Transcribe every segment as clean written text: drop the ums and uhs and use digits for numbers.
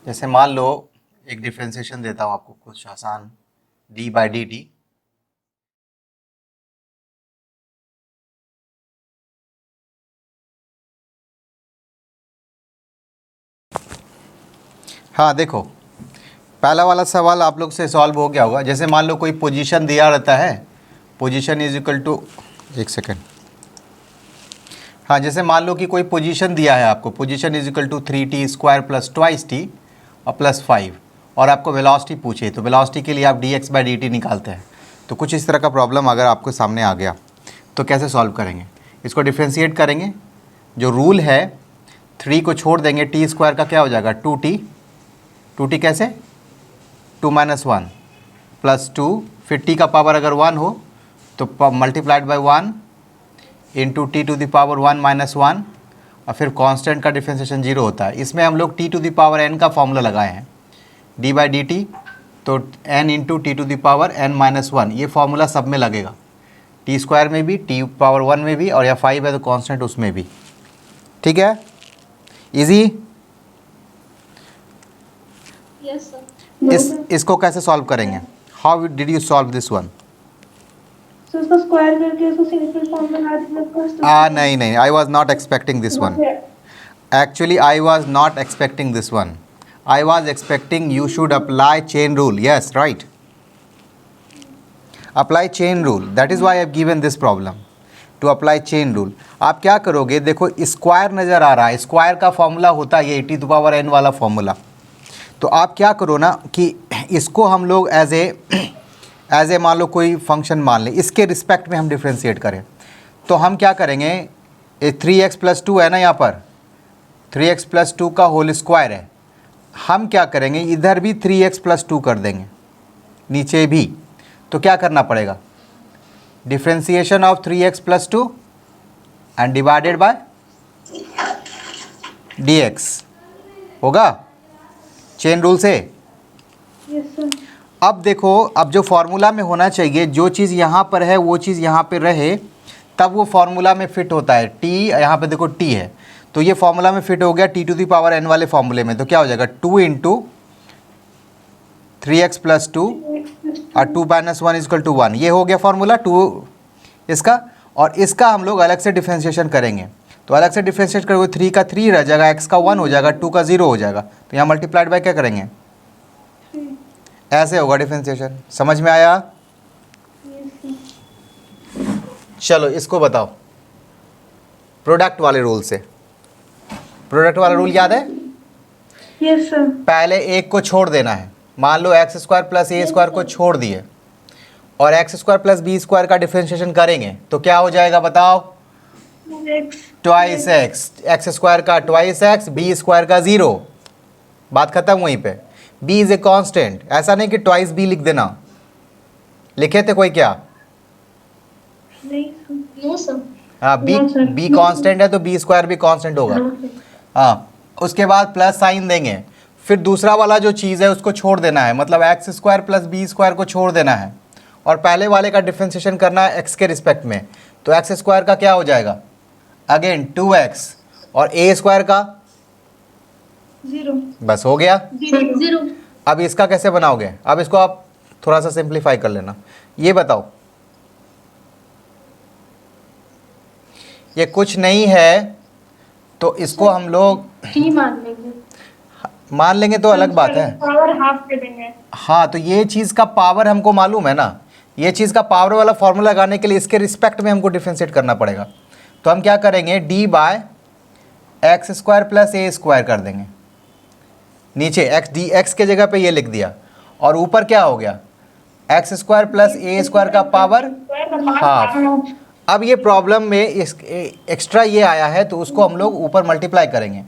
जैसे मान लो एक डिफ्रेंसिएशन देता हूँ आपको कुछ आसान, डी बाई डी टी। हाँ देखो, पहला वाला सवाल आप लोग से सॉल्व हो गया होगा। जैसे मान लो कोई पोजीशन दिया रहता है, पोजीशन इज इक्वल टू, एक सेकेंड, हाँ जैसे मान लो कि कोई पोजीशन दिया है आपको, position is equal to 3t² plus twice t और प्लस 5, और आपको वेलोसिटी पूछे, तो वेलोसिटी के लिए आप dx बाई dt निकालते हैं। तो कुछ इस तरह का प्रॉब्लम अगर आपको सामने आ गया तो कैसे सॉल्व करेंगे? इसको डिफ्रेंशिएट करेंगे। जो रूल है 3 को छोड़ देंगे, t² का क्या हो जाएगा 2t, 2t कैसे 2 माइनस 1 प्लस 2, फिर t का पावर अगर 1 हो तो multiplied by 1 into t to the power 1 minus 1, और फिर कांस्टेंट का डिफ्रेंसिएशन 0 होता है। इसमें हम लोग t to the power n का फॉर्मूला लगाए हैं, डी बाई डी टी, तो n into t to the power n minus 1, ये फार्मूला सब में लगेगा, t² में भी, t पावर 1 में भी, और या 5 है तो कांस्टेंट उसमें भी। ठीक है, इजी। Yes sir. इसको कैसे सॉल्व करेंगे? How did you solve this one? So इसको स्क्वायर करके इसको सिंपल फॉर्म में ला दिया। नहीं नहीं, I was not expecting this one. Actually, I was not expecting this one. I was expecting you should apply chain rule. Yes, right. Apply chain rule. That is why I have given this problem. To apply chain rule. आप क्या करोगे? देखो square नज़र आ रहा है, square का formula होता है ये e⁻n वाला फॉर्मूला। तो आप क्या करो ना कि इसको हम लोग एज ए मान लो कोई फंक्शन मान लें, इसके रिस्पेक्ट में हम डिफ्रेंशिएट करें। तो हम क्या करेंगे, 3x प्लस 2 है ना, यहाँ पर 3x प्लस 2 का होल स्क्वायर है। हम क्या करेंगे, इधर भी 3x प्लस 2 कर देंगे, नीचे भी। तो क्या करना पड़ेगा, differentiation of 3x plus 2 and divided by dx होगा चेन रूल से। Yes sir. अब देखो, अब जो फॉर्मूला में होना चाहिए, जो चीज़ यहाँ पर है वो चीज़ यहाँ पर रहे, तब वो फॉर्मूला में फिट होता है। t यहाँ पे देखो t है, तो ये फॉर्मूला में फिट हो गया t to the power n वाले फॉर्मूले में। तो क्या हो जाएगा 2 इंटू 3x प्लस 2 और 2 माइनस 1 इजकल टू 1, ये हो गया फॉर्मूला 2 इसका। और इसका हम लोग अलग से डिफ्रेंशिएशन करेंगे, तो अलग से डिफ्रेंशिएट करोगे 3 का 3 रह जाएगा, x का 1 हो जाएगा, 2 का 0 हो जाएगा। तो यहाँ मल्टीप्लाइड बाय क्या करेंगे, ऐसे होगा डिफ्रेंशिएशन। समझ में आया? चलो इसको बताओ प्रोडक्ट वाले रूल से। प्रोडक्ट वाला रूल याद है? Yes sir. पहले एक को छोड़ देना है। मान लो x² प्लस a² को छोड़ दिए और x² प्लस b² का डिफ्रेंशिएशन करेंगे तो क्या हो जाएगा बताओ, ट्वाइस x² का ट्वाइस x, b² का 0, बात खत्म वहीं पे। b इज ए कांस्टेंट, ऐसा नहीं कि ट्वाइस b लिख देना, लिखे थे कोई क्या? नहीं नो सर। हाँ, b कांस्टेंट है तो b² भी कांस्टेंट होगा। हाँ, उसके बाद प्लस साइन देंगे, फिर दूसरा वाला जो चीज़ है उसको छोड़ देना है, मतलब x² प्लस b² को छोड़ देना है, और पहले वाले का डिफ्रेंशिएशन करना है x के रिस्पेक्ट में। तो x² का क्या हो जाएगा, अगेन 2x, और a² का 0, बस हो गया 0। अब इसका कैसे बनाओगे? अब इसको आप थोड़ा सा सिंप्लीफाई कर लेना। ये बताओ, ये कुछ नहीं है तो इसको हम लोग मान लेंगे तो अलग बात है। पावर हाफ दे देंगे। हाँ, तो ये चीज़ का पावर हमको मालूम है ना, ये चीज़ का पावर वाला फॉर्मूला लगाने के लिए इसके रिस्पेक्ट में हमको डिफ्रेंशिएट करना पड़ेगा। तो हम क्या करेंगे, d bye x² plus a² कर देंगे। नीचे x के जगह पे ये लिख दिया, और ऊपर क्या हो गया, x² प्लस a² का पावर हाफ। अब ये प्रॉब्लम में एक्स्ट्रा ये आया है तो उसको हम लोग ऊपर मल्टीप्लाई करेंगे,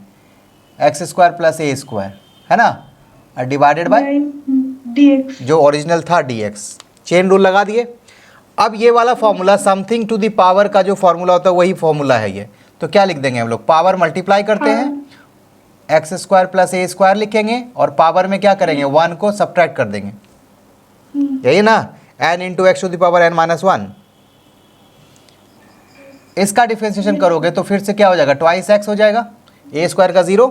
x² प्लस a² है ना, और डिवाइडेड बाय dx, जो ओरिजिनल था dx। चेन रूल लगा दिए। अब ये वाला formula something to the power का जो फॉर्मूला होता है वही फॉर्मूला है ये। तो क्या लिख देंगे हम लोग, पावर मल्टीप्लाई करते हैं, x² प्लस a² लिखेंगे, और पावर में क्या करेंगे 1 को सब्ट्रैक्ट कर देंगे, यही ना, n into x to the power n minus 1। इसका डिफ्रेंशिएशन करोगे तो फिर से क्या हो जाएगा, ट्वाइस x हो जाएगा, a² का 0,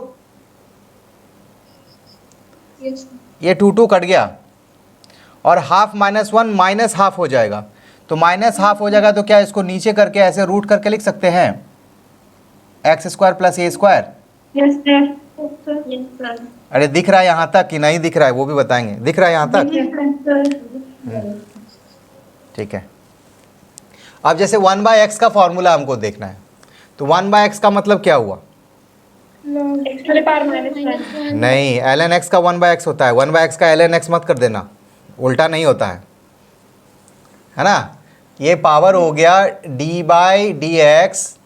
Yes. ये 2 कट गया और हाफ -1 माइनस हाफ हो जाएगा, तो माइनस हाफ हो जाएगा तो क्या इसको नीचे करके ऐसे रूट करके लिख सकते हैं x² + a²। Yes, sir. Yes, sir. अरे दिख रहा है यहाँ तक कि नहीं दिख रहा है वो भी बताएंगे, दिख रहा है यहाँ तक? Yes, sir. ठीक है। अब जैसे 1/x का फॉर्मूला हमको देखना है, तो 1/x का मतलब क्या हुआ? No. X to the power -1. नहीं, ln x का 1/x होता है, 1/x का ln x मत कर देना, उल्टा नहीं होता है ना। ये पावर हो गया d/dx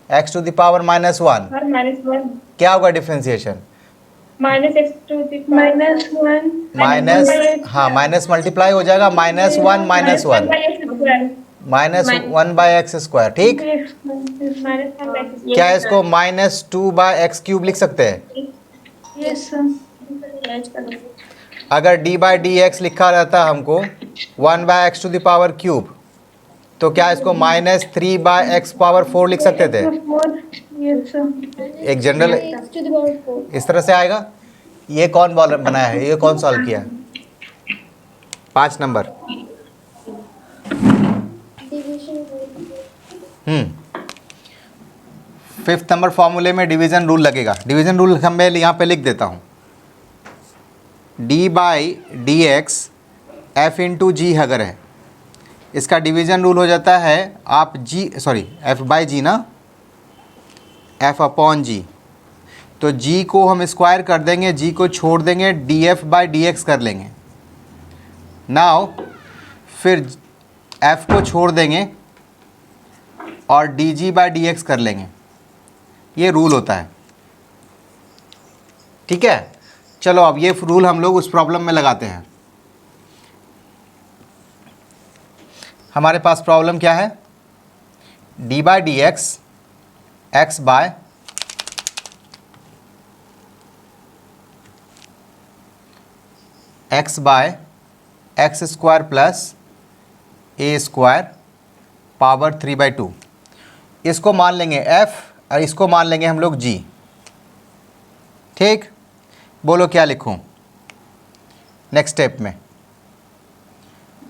x to the power -1। Or -1. क्या होगा differentiation? -x to the -1. Minus, हाँ माइनस मल्टीप्लाई हो जाएगा, -1 -1 -1/x², ठीक। क्या इसको -2/x³ लिख सकते हैं? Yes, sir. अगर d/dx लिखा रहता हमको 1/x to the power cube, तो क्या इसको -3/x⁴ लिख सकते थे? Yes, sir. एक general X to the power 4. इस तरह से आएगा। ये कौन बॉलर बनाया है, ये कौन सॉल्व किया है? 5 नंबर। फिफ्थ नंबर फॉर्मूले में डिवीजन रूल लगेगा। डिवीजन रूल मैं यहाँ पे लिख देता हूँ, d/dx f/g अगर है, इसका डिवीजन रूल हो जाता है आप f/g ना, f/g, तो g को हम स्क्वायर कर देंगे, g को छोड़ देंगे, df/dx कर लेंगे। नाउ फिर f को छोड़ देंगे और dg/dx कर लेंगे। ये रूल होता है, ठीक है। चलो अब ये रूल हम लोग उस प्रॉब्लम में लगाते हैं। हमारे पास प्रॉब्लम क्या है? d/dx x/x² plus a² power 3/2। इसको मान लेंगे f और इसको मान लेंगे हम लोग g, ठीक। बोलो क्या लिखूं नेक्स्ट स्टेप में?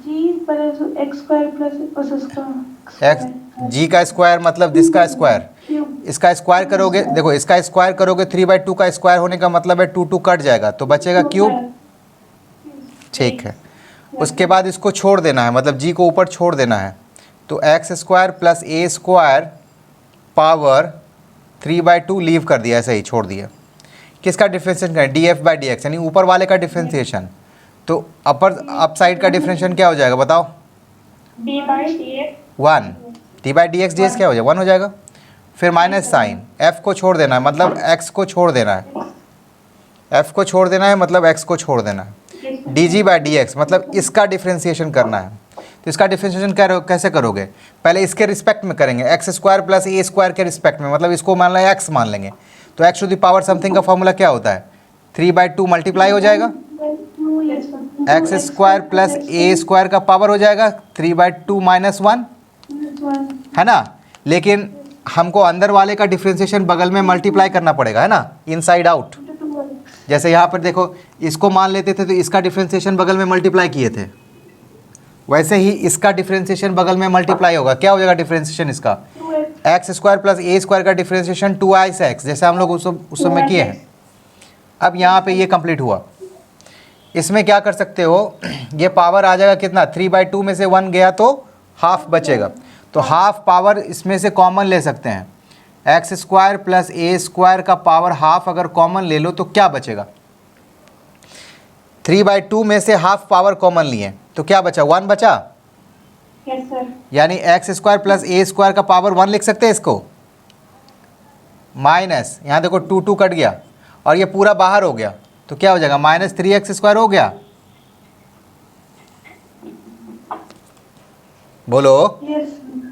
G plus x² plus x g का स्क्वायर मतलब जिसका स्क्वायर, इसका स्क्वायर करोगे, देखो इसका स्क्वायर करोगे 3/2 का स्क्वायर होने का मतलब है 2 कट जाएगा तो बचेगा क्यूब, ठीक है। उसके बाद इसको छोड़ देना है, मतलब g को ऊपर छोड़ देना है, तो x² plus a² power 3/2 leave कर दिया, ऐसे ही छोड़ दिया। किसका डिफ्रेंशिएशन करें? df/dx, यानी ऊपर वाले का डिफ्रेंशिएशन। तो अप साइड का डिफ्रेंशिएशन क्या हो जाएगा बताओ? d/dx 1, d/dx ds क्या हो जाएगा? 1 हो जाएगा। फिर माइनस साइन, f को छोड़ देना है मतलब x को छोड़ देना है, f को छोड़ देना है मतलब x को छोड़ देना है, dg/dx मतलब इसका डिफ्रेंशिएशन करना है। तो इसका डिफ्रेंशिएशन कैसे करोगे? पहले इसके रिस्पेक्ट में करेंगे, x² प्लस a² के रिस्पेक्ट में, मतलब इसको मान लें x मान लेंगे, तो x to the power something का फॉर्मूला क्या होता है? 3/2 मल्टीप्लाई हो जाएगा, x² प्लस a² का पावर हो जाएगा 3/2 - 1, है ना। लेकिन हमको अंदर वाले का डिफ्रेंशिएशन बगल में मल्टीप्लाई करना पड़ेगा, है ना, इनसाइड आउट। जैसे यहाँ पर देखो, इसको मान लेते थे तो इसका डिफ्रेंशिएशन बगल में मल्टीप्लाई किए थे, वैसे ही इसका डिफ्रेंशिएशन बगल में मल्टीप्लाई होगा। क्या हो जाएगा डिफ्रेंशिएशन इसका? x² प्लस a² का डिफ्रेंशिएशन 2x, जैसे हम लोग उस समय किए हैं। अब यहाँ पे ये कंप्लीट हुआ। इसमें क्या कर सकते हो, ये पावर आ जाएगा कितना? 3/2 में से 1 गया तो हाफ बचेगा, तो हाफ पावर इसमें से कॉमन ले सकते हैं। x² प्लस a² का पावर हाफ अगर कॉमन ले लो तो क्या बचेगा? 3/2 में से हाफ पावर कॉमन लिए तो क्या बचा? 1 बचा। Yes, sir. यानी x² प्लस a² का पावर 1 लिख सकते हैं इसको। माइनस, यहाँ देखो 2 कट गया और ये पूरा बाहर हो गया, तो क्या हो जाएगा? -3x² हो गया। बोलो। Yes,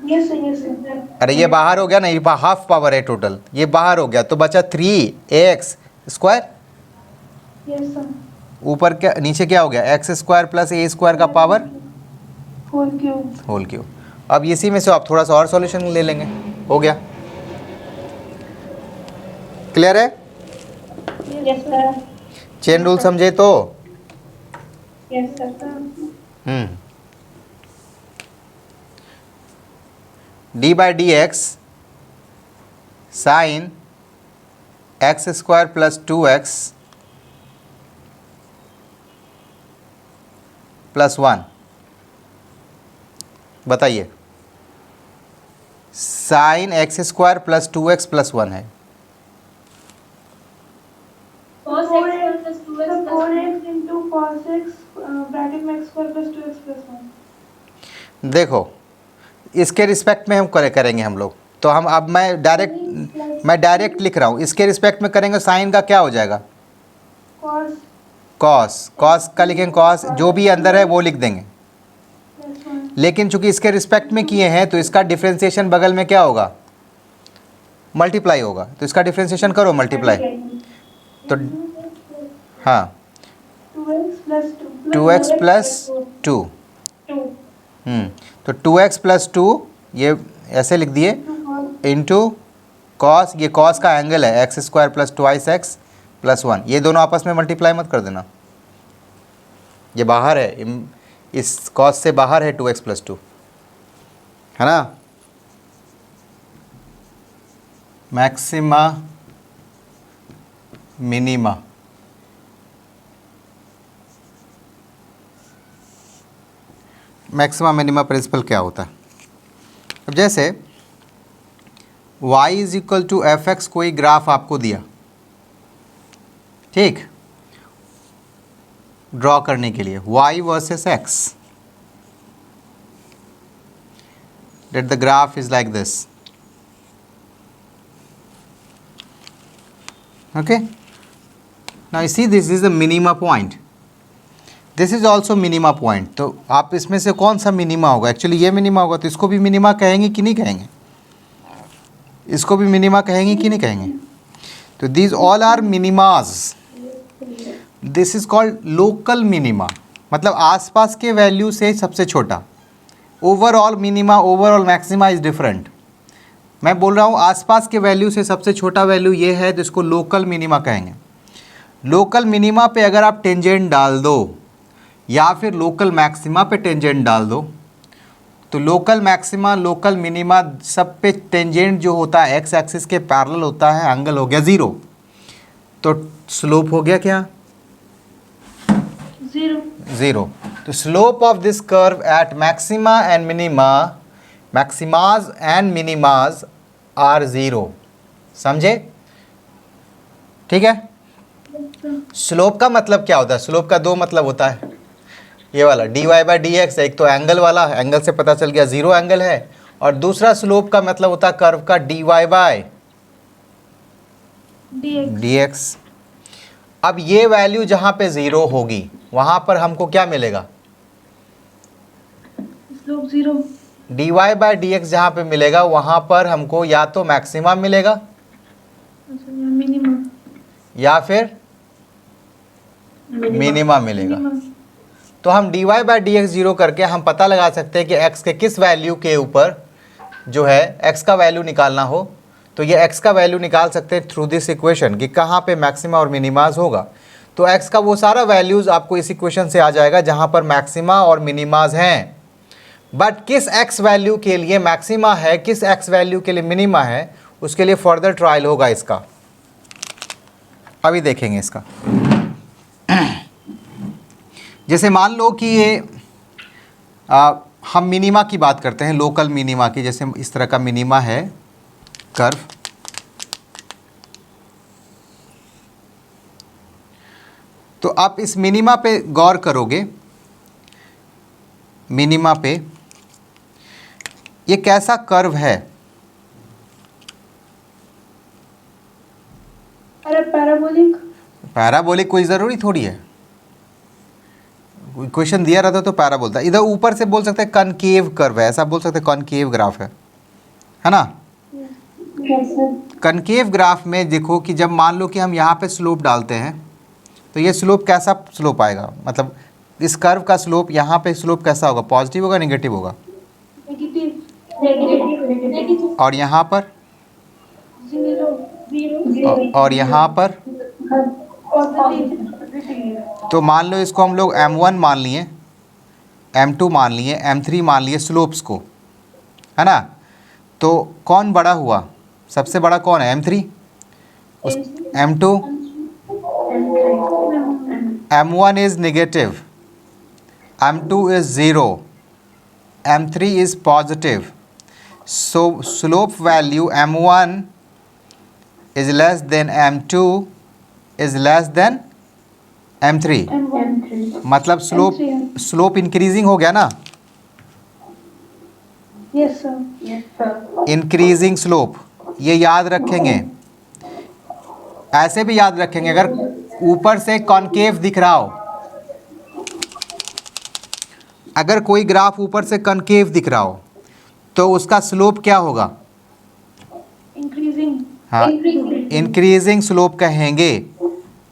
yes, sir. Yes, sir. अरे ये बाहर हो गया ना, ये हाफ पावर है टोटल, ये बाहर हो गया तो बचा 3ax²। Yes, sir. ऊपर क्या, नीचे क्या हो गया? x² प्लस a² का power Whole cube. Whole cube. अब इसी में से आप थोड़ा सा और सॉल्यूशन ले लेंगे, हो गया। क्लियर है? Yes, sir. चेन रूल समझे तो? Yes sir. D by d x sine x square plus 2x plus 1, बताइए। Sine x square plus 2x plus 1 है। cos x square plus 2x plus 4x into cos x bracket में x square plus 2x plus 1। देखो इसके respect में हम करेंगे हम लोग, तो हम अब मैं डायरेक्ट लिख रहा हूँ, इसके रिस्पेक्ट में करेंगे। साइन का क्या हो जाएगा? cos कॉस का लिखेंगे, कॉस जो भी अंदर है वो लिख देंगे। plus 1। लेकिन चूंकि इसके रिस्पेक्ट में किए हैं तो इसका डिफ्रेंसिएशन बगल में क्या होगा? मल्टीप्लाई होगा। तो इसका डिफ्रेंसिएशन करो, मल्टीप्लाई। तो हाँ 2x plus 2 2x प्लस 2, 2 तो 2x प्लस 2 ये ऐसे लिख दिए इंटू कॉस, ये कॉस का एंगल है x square plus 2x plus 1। ये दोनों आपस में मल्टीप्लाई मत कर देना, ये बाहर है, इस कॉस से बाहर है 2x प्लस 2, है ना। Maxima minima, maxima minima principle क्या होता है? अब जैसे y is equal to f x कोई ग्राफ आपको दिया, ठीक, ड्रॉ करने के लिए y versus x, that the graph is like this, okay, now you see this is the minima point, this is also minima point। तो आप इसमें से कौन सा मिनिमा होगा? एक्चुअली ये मिनिमा होगा, तो इसको भी मिनिमा कहेंगे कि नहीं कहेंगे? इसको भी मिनिमा कहेंगे कि नहीं कहेंगे? तो these all are minimas, this is called local minima, मतलब आसपास के वैल्यू से सबसे छोटा। Overall minima, overall maxima is different. मैं बोल रहा हूँ आसपास के वैल्यू से सबसे छोटा वैल्यू ये है, तो इसको लोकल मिनिमा कहेंगे। लोकल मिनिमा पे अगर आप टेंजेंट डाल दो या फिर लोकल मैक्सिमा पे टेंजेंट डाल दो, तो लोकल मैक्सिमा लोकल मिनिमा सब पे टेंजेंट जो होता है एक्स एक्सिस के पैरेलल होता है, एंगल हो गया 0, तो स्लोप हो गया क्या? 0। तो slope of this curve at maxima and minima, maximas and minimas are 0, समझे? ठीक है। स्लोप का मतलब क्या होता है? स्लोप का दो मतलब होता है, ये वाला dy बाई डी एक्स, एक तो एंगल वाला, एंगल से पता चल गया 0 एंगल है, और दूसरा स्लोप का मतलब होता है कर्व का dy बाई डी एक्स। अब ये वैल्यू जहाँ पे 0 होगी वहाँ पर हमको क्या मिलेगा? Slope 0। dy by d x जहाँ पे मिलेगा वहाँ पर हमको या तो मैक्सिमा मिलेगा मिनिमा या फिर मिनिमा मिलेगा। तो हम dy बाई डी एक्स 0 करके हम पता लगा सकते हैं कि x के किस वैल्यू के ऊपर जो है x का वैल्यू निकालना हो, तो ये x का वैल्यू निकाल सकते हैं थ्रू दिस इक्वेशन कि कहाँ पे मैक्सिमा और मिनिमाज होगा। तो x का वो सारा वैल्यूज़ आपको इस इक्वेशन से आ जाएगा जहाँ पर मैक्सिमा और मिनिमाज हैं। बट किस x वैल्यू के लिए मैक्सिमा है, किस x वैल्यू के लिए मिनिमा है, उसके लिए फर्दर ट्रायल होगा इसका, अभी देखेंगे इसका। जैसे मान लो कि ये हम मिनिमा की बात करते हैं, लोकल मिनिमा की, जैसे इस तरह का मिनिमा है कर्व, तो आप इस मिनिमा पे गौर करोगे, मिनिमा पे ये कैसा कर्व है? अरे पैराबोलिक। पैराबोलिक कोई ज़रूरी थोड़ी है, क्वेश्चन दिया रहता तो पैरा बोलता। इधर ऊपर से बोल सकते हैं कनकेव कर्व है, ऐसा बोल सकते हैं कनकेव ग्राफ है ना। कनकेव ग्राफ में देखो कि जब मान लो कि हम यहाँ पे स्लोप डालते हैं तो ये स्लोप कैसा स्लोप आएगा, मतलब इस कर्व का स्लोप यहाँ पे स्लोप कैसा होगा? पॉजिटिव होगा नेगेटिव होगा? नेगेटिव। और यहाँ पर 0 और यहाँ पर तो मान लो इसको हम लोग M1 मान लिए, M2 मान लिए, M3 मान लिए स्लोप्स को, है ना। तो कौन बड़ा हुआ, सबसे बड़ा कौन है, M3, उस M2, M1 is negative, M2 is 0, M3 is positive. So slope value M1 is less than M2 is less than M3. मतलब स्लोप इंक्रीजिंग हो गया ना, Yes sir. इंक्रीजिंग स्लोप, ये याद रखेंगे। ऐसे भी याद रखेंगे, अगर ऊपर से कॉनकेव दिख रहा हो, अगर कोई ग्राफ ऊपर से कॉनकेव दिख रहा हो तो उसका स्लोप क्या होगा, Increasing. हाँ, इंक्रीजिंग स्लोप कहेंगे।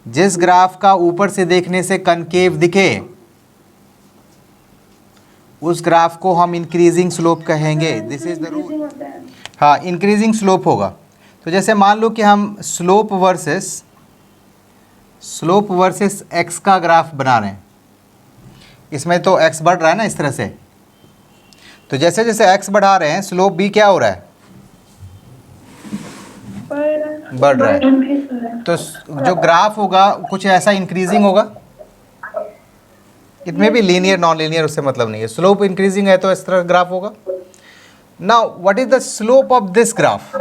जिस ग्राफ का ऊपर से देखने से कनकेव दिखे उस ग्राफ को हम इंक्रीजिंग स्लोप कहेंगे। This is the rule. Increasing होता है। हाँ, इंक्रीजिंग स्लोप होगा। तो जैसे मान लो कि हम स्लोप वर्सेस एक्स का ग्राफ बना रहे हैं, इसमें तो एक्स बढ़ रहा है ना इस तरह से, तो जैसे जैसे एक्स बढ़ा रहे हैं स्लोप भी क्या हो रहा है, बढ़ रहा है। तो जो ग्राफ होगा कुछ ऐसा इंक्रीजिंग होगा, इट में भी लीनियर नॉन लीनियर उससे मतलब नहीं है। स्लोप इंक्रीजिंग है तो इस तरह ग्राफ होगा। Now what is the slope of this graph,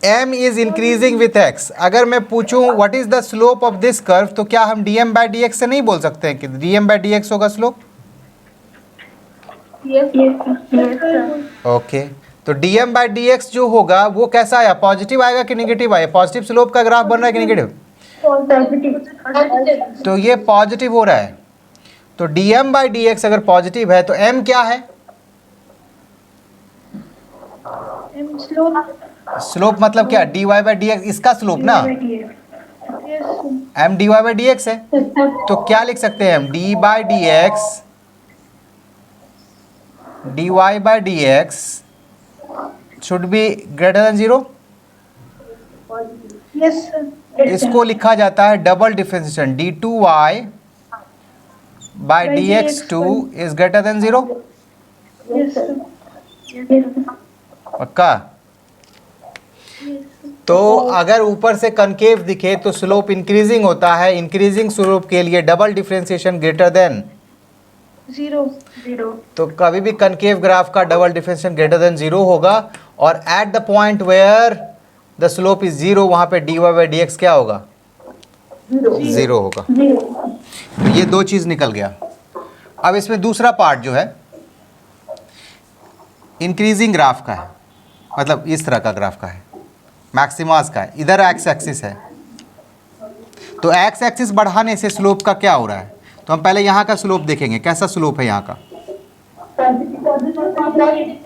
m is increasing with x। अगर मैं पूछूं what is the slope of this curve, तो क्या हम dm/dx से नहीं बोल सकते हैं कि dm/dx होगा स्लोप? ओके, तो dm/dx जो होगा वो कैसा आया, पॉजिटिव आएगा कि नेगेटिव आएगा? पॉजिटिव स्लोप का ग्राफ बन रहा है कि नेगेटिव? तो ये पॉजिटिव हो रहा है। तो dm/dx अगर पॉजिटिव है तो m क्या है? स्लोप मतलब क्या, dy/dx, इसका स्लोप ना, m dy/dx है। तो क्या लिख सकते हैं हम, dy/dx should be greater than 0। Yes sir. इसको लिखा जाता है double differentiation, d2y/dx2 is greater than 0। Yes sir. पक्का? तो अगर ऊपर से कनकेव दिखे तो स्लोप इंक्रीजिंग होता है। इंक्रीजिंग स्लोप के लिए डबल डिफरेंशिएशन ग्रेटर देन 0. तो कभी भी कनकेव ग्राफ का डबल डिफरेंशिएशन ग्रेटर देन 0 होगा, और at the point where the slope is 0 वहां पे dy/dx क्या होगा, 0 होगा। तो ये दो चीज निकल गया। अब इसमें दूसरा पार्ट जो है इंक्रीजिंग ग्राफ का है, मतलब इस तरह का ग्राफ का है, मैक्सिमास का है, इधर एक्स एक्सिस है। तो एक्स एक्सिस बढ़ाने से स्लोप का क्या हो रहा है, तो हम पहले यहाँ का स्लोप देखेंगे, कैसा स्लोप है यहाँ का,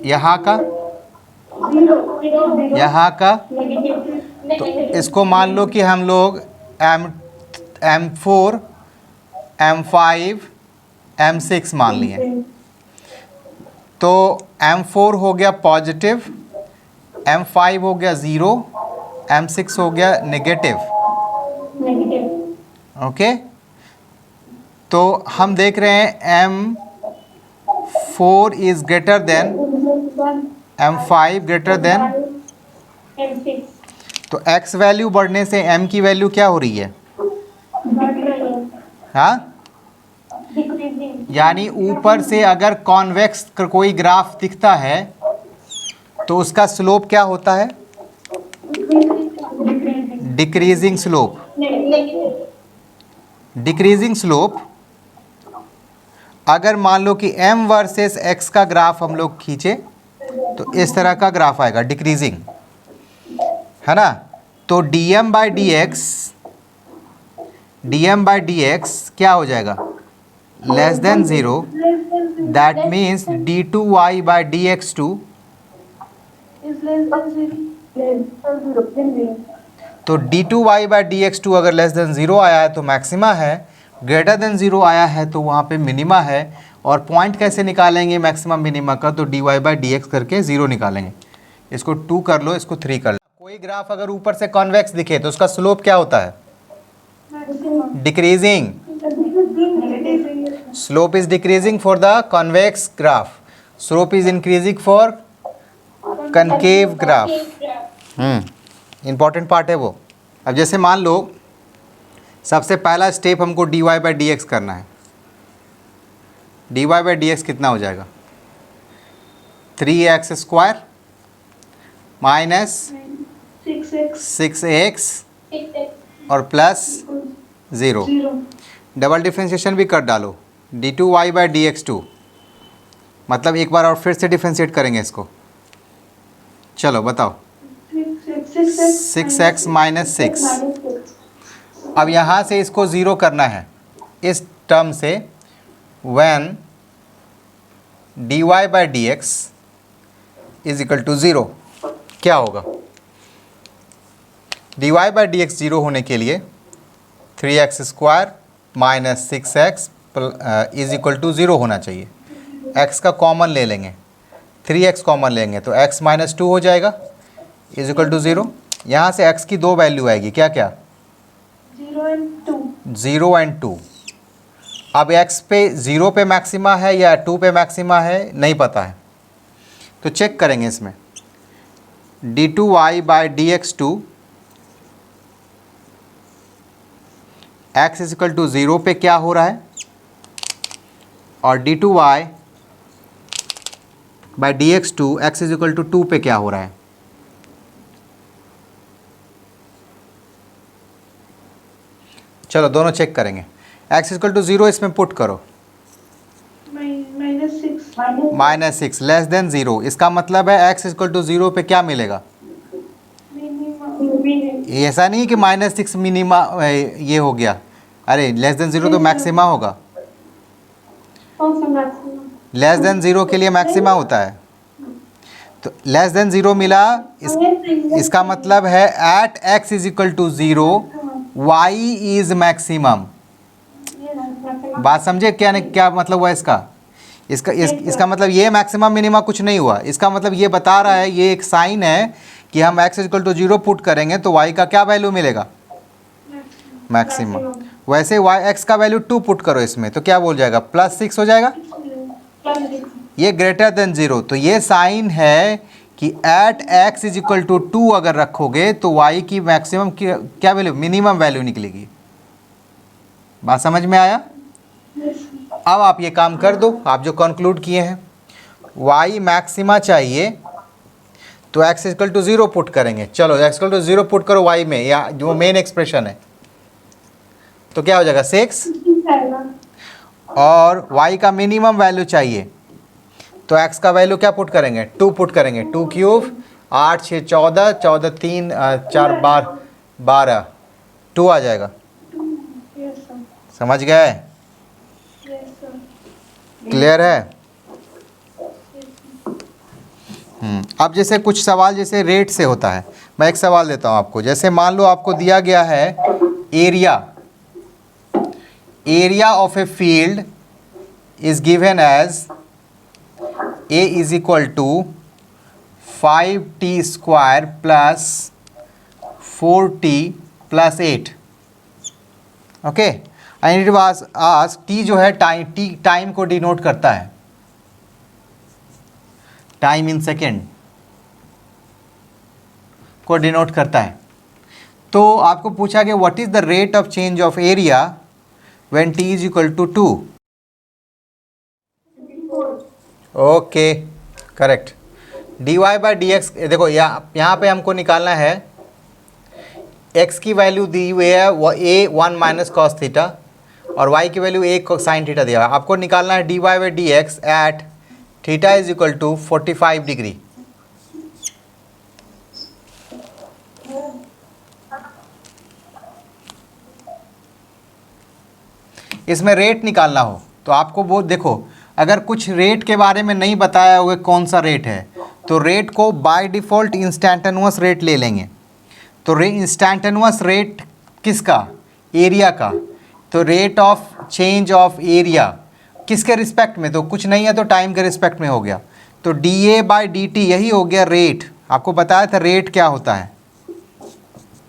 यहाँ का, यहाँ का। तो इसको मान लो कि हम लोग M4, M5, M6 मान लिए। तो M4 हो गया पॉजिटिव, M5 हो गया 0, M6 हो गया नेगेटिव। ओके, तो हम देख रहे हैं M4 is greater than M5 greater than, तो x वैल्यू बढ़ने से m की वैल्यू क्या हो रही है, हाँ, यानी ऊपर से अगर कॉन्वेक्स कोई ग्राफ दिखता है तो उसका स्लोप क्या होता है, डिक्रीजिंग स्लोप। डिक्रीजिंग स्लोप अगर मान लो कि m वर्सेस x का ग्राफ हम लोग खींचे तो इस तरह का ग्राफ आएगा, डिक्रीजिंग, है ना। तो dm/dx क्या हो जाएगा, less than 0। That means d2y/dx2 Is less than 0. तो d2y/dx2 अगर लेस देन 0 आया है तो मैक्सिमा है, ग्रेटर देन 0 आया है तो वहाँ पे मिनिमा है। और पॉइंट कैसे निकालेंगे मैक्सिमम मिनिमा का, तो dy/dx करके 0 निकालेंगे। इसको 2 कर लो, इसको 3 कर लो। कोई ग्राफ अगर ऊपर से कॉन्वेक्स दिखे तो उसका स्लोप क्या होता है, Maximum. Decreasing, Decreasing. slope is decreasing for the convex graph, slope is increasing for concave graph. Important part है वो। अब जैसे मान लो सबसे पहला स्टेप हमको dy बाई डी एक्स करना है। dy बाई डी एक्स कितना हो जाएगा? 3x² माइनस 6x और प्लस 0। 0. डबल डिफ्रेंशिएशन भी कर डालो, d2y by d x to, मतलब एक बार और फिर से डिफ्रेंशिएट करेंगे इसको। चलो बताओ, 6x माइनस 6। अब यहाँ से इसको ज़ीरो करना है इस टर्म से। when dy by d x is equal to 0 क्या होगा? dy by d x zero होने के लिए 3x² minus 6x is equal to 0 होना चाहिए। x का कॉमन ले लेंगे, 3x कॉमन लेंगे तो x माइनस 2 हो जाएगा इज इक्वल टू 0। यहाँ से x की दो वैल्यू आएगी, क्या क्या? 0 and 2. 0 एंड 2। अब x पे 0 पे मैक्सिमा है या 2 पे मैक्सिमा है नहीं पता है, तो चेक करेंगे इसमें। d2y by d x to x is equal to 0 पे क्या हो रहा है, और d2y by d x to x is equal to 2 पे क्या हो रहा है। चलो दोनों चेक करेंगे। x इक्वल टू 0 इसमें पुट करो, -6. -6 लेस देन 0, इसका मतलब है x इक्वल टू 0 पे क्या मिलेगा? Minimum. ऐसा नहीं कि -6 मिनिमा ये हो गया, अरे लेस देन 0 तो मैक्सिमा होगा। Also maximum. लेस देन 0 के लिए मैक्सिमा होता है, तो लेस देन 0 मिला इसका मतलब है at x is equal to 0 y is maximum. बात समझे क्या नहीं, क्या मतलब हुआ इसका? इसका मतलब ये मैक्सिमम मिनिमा कुछ नहीं हुआ, इसका मतलब ये बता रहा है, ये एक साइन है कि हम x इक्वल टू 0 पुट करेंगे तो y का क्या वैल्यू मिलेगा? मैक्सिमम। वैसे y x का वैल्यू 2 पुट करो इसमें तो क्या बोल जाएगा? +6 हो जाएगा। ये ग्रेटर देन 0, तो ये साइन है कि at x is equal to 2 अगर रखोगे तो y की मैक्सिमम क्या वैल्यू? मिनिमम वैल्यू निकलेगी। बात समझ में आया? अब आप ये काम कर दो, आप जो कंक्लूड किए हैं, y मैक्सिमा चाहिए तो x इक्वल टू 0 पुट करेंगे। चलो x इक्वल टू 0 पुट करो y में, या जो मेन एक्सप्रेशन है, तो क्या हो जाएगा? 6। और y का मिनिमम वैल्यू चाहिए तो x का वैल्यू क्या पुट करेंगे? 2 पुट करेंगे। 2 क्यूब 8 6 14, 14 3 4 12, 2 आ जाएगा। Yes, sir. समझ गए? Yes, sir. क्लियर है? अब जैसे कुछ सवाल जैसे रेट से होता है, मैं एक सवाल देता हूँ आपको। जैसे मान लो आपको दिया गया है area of a field is given as A is equal to 5t² plus 4t plus 8। Okay, I need to ask, t जो है टाइम को डिनोट करता है, टाइम इन सेकेंड को डिनोट करता है। तो आपको पूछा गया what is the rate of change of area when t is equal to 2। Okay, correct. dy by d x, देखो यहाँ पे हमको निकालना है, x की वैल्यू दी हुई है a 1 माइनस कॉस थीटा और y की वैल्यू a साइन थीटा दिया है। आपको निकालना है dy by d x at theta is equal to 45 degree. इसमें रेट निकालना हो तो आपको वो देखो, अगर कुछ रेट के बारे में नहीं बताया हुआ कौन सा रेट है, तो रेट को बाय डिफ़ॉल्ट इंस्टैंटेनियस रेट ले लेंगे। तो इंस्टैंटेनियस रेट किसका? एरिया का। तो rate of change of area किसके रिस्पेक्ट में? तो कुछ नहीं है तो टाइम के रिस्पेक्ट में हो गया। तो dA बाई dt यही हो गया रेट। आपको बताया था रेट क्या होता है।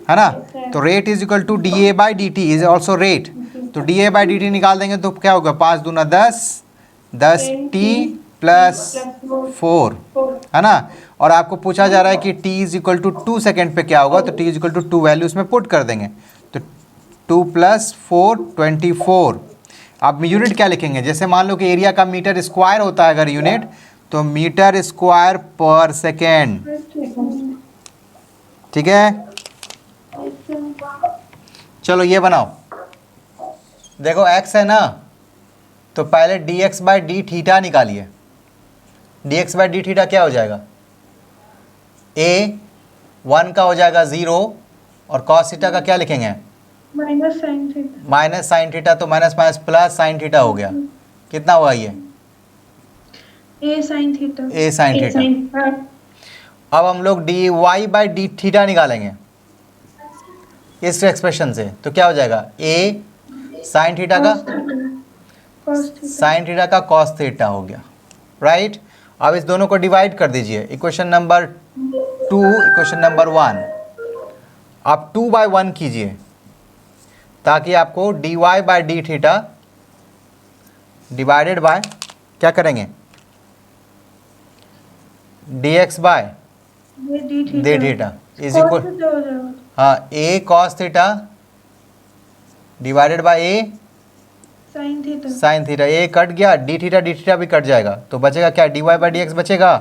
है ना। तो rate is equal to D A by D T is also rate. तो D A by D T निकाल देंगे तो क्या होगा, 5 दूना 10, 10 टी प्लस 4, है ना। और आपको पूछा जा रहा है कि t is equal to 2 second पे क्या होगा, तो t is equal to 2 value उसमें पुट कर देंगे। तो 2 प्लस 4 24। अब यूनिट क्या लिखेंगे, जैसे मान लो कि एरिया का मीटर स्क्वायर होता है अगर यूनिट, तो मीटर स्क्वायर पर सेकेंड, ठीक है। चलो ये बनाओ, देखो x है ना, तो पहले dx बाई डी थीटा निकालिए। dx बाई डी थीटा क्या हो जाएगा, a 1 का हो जाएगा 0, और cos थीटा का क्या लिखेंगे, minus sine theta. Minus sine theta, तो minus minus plus sine theta हो गया। कितना हुआ ये, A sine theta. a sine theta. अब हम लोग dy बाई डी थीटा निकालेंगे इस एक्सप्रेशन से, तो क्या हो जाएगा, a साइन थीटा का साइन थीटा का कॉस थीटा हो गया, राइट। अब इस दोनों को डिवाइड कर दीजिए, इक्वेशन नंबर 2 इक्वेशन नंबर 1, आप 2 बाई 1 कीजिए ताकि आपको dy by d theta divided by क्या करेंगे, dx by d theta is equal, हाँ a cos theta divided by a sine theta. Sine theta. a cut गया, डी थीटा भी cut जाएगा, तो बचेगा क्या, dy बाई डी एक्स बचेगा।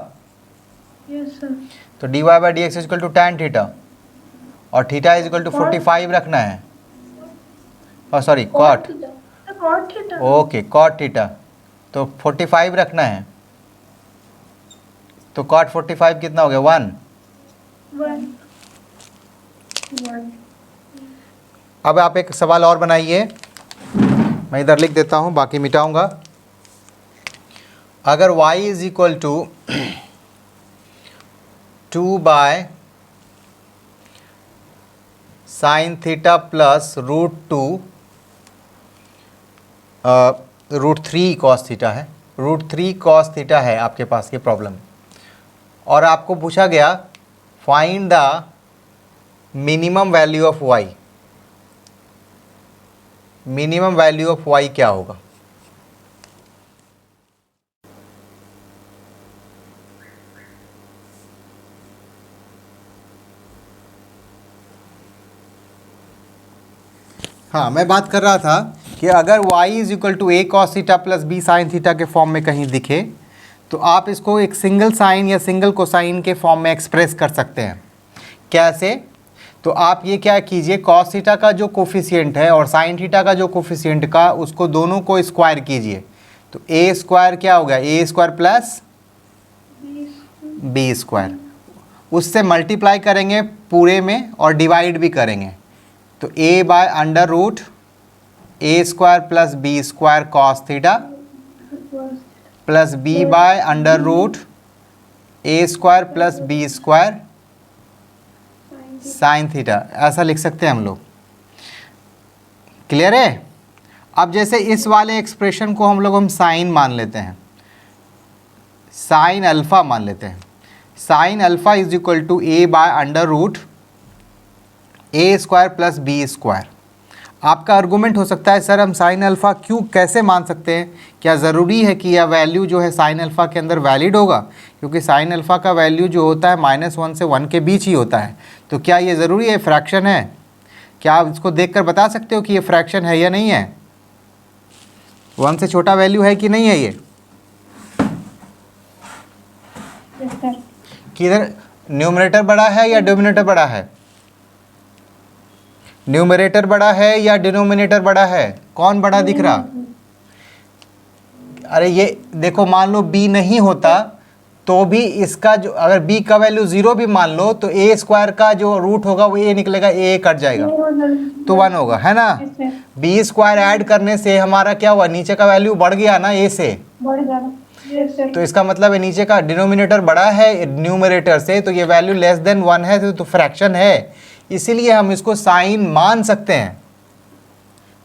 Yes sir. तो dy by d x is equal to tan theta, और थीटा इज इक्वल टू 45 रखना है, और sorry cot, cot theta. Okay cot theta, तो 45 रखना है। तो कॉट 45 कितना हो गया, 1। अब आप एक सवाल और बनाइए, मैं इधर लिख देता हूँ, बाकी मिटाऊंगा। अगर y is equal to 2 by sine theta plus √2 √3 cos theta है, √3 कॉस थीटा है आपके पास ये प्रॉब्लम, और आपको पूछा गया find the minimum value of y। Minimum value of y क्या होगा, हाँ मैं बात कर रहा था कि अगर y is equal to a cos theta plus b sine theta के फॉर्म में कहीं दिखे, तो आप इसको एक सिंगल साइन या सिंगल कोसाइन के फॉर्म में एक्सप्रेस कर सकते हैं। कैसे, तो आप ये क्या कीजिए, cos थीटा का जो कोफिशिएंट है और साइन थीटा का जो कोफिशिएंट का, उसको दोनों को स्क्वायर कीजिए। तो a स्क्वायर क्या होगा, a square plus b square, उससे मल्टीप्लाई करेंगे पूरे में और डिवाइड भी करेंगे। तो a by under root a square plus b square cos theta plus b by under root a square plus b square sine theta, ऐसा लिख सकते हैं हम लोग। क्लियर है। अब जैसे इस वाले एक्सप्रेशन को हम साइन मान लेते हैं, साइन अल्फ़ा मान लेते हैं। Sine alpha is equal to a by under root a square plus b square. आपका आर्गूमेंट हो सकता है, सर हम साइन अल्फ़ा क्यों कैसे मान सकते हैं, क्या ज़रूरी है कि यह वैल्यू जो है साइन अल्फ़ा के अंदर वैलिड होगा, क्योंकि साइन अल्फ़ा का वैल्यू जो होता है -1 से 1 के बीच ही होता है। तो क्या ये ज़रूरी है, फ्रैक्शन है, क्या आप इसको देखकर बता सकते हो कि ये फ्रैक्शन है या नहीं है, 1 से छोटा वैल्यू है कि नहीं है ये, किधर न्यूमरेटर बड़ा है या डिनोमिनेटर बड़ा है, न्यूमरेटर बड़ा है या डिनोमिनेटर बड़ा है, कौन बड़ा दिख रहा। अरे ये देखो, मान लो b नहीं होता तो भी इसका जो, अगर b का वैल्यू 0 भी मान लो तो a स्क्वायर का जो रूट होगा वो a निकलेगा, a कट जाएगा तो 1 होगा, है ना। b स्क्वायर ऐड करने से हमारा क्या हुआ, नीचे का वैल्यू बढ़ गया ना a से, तो इसका मतलब है नीचे का डिनोमिनेटर बड़ा है न्यूमरेटर से, तो ये वैल्यू लेस देन 1 है, तो फ्रैक्शन है, इसीलिए हम इसको साइन मान सकते हैं।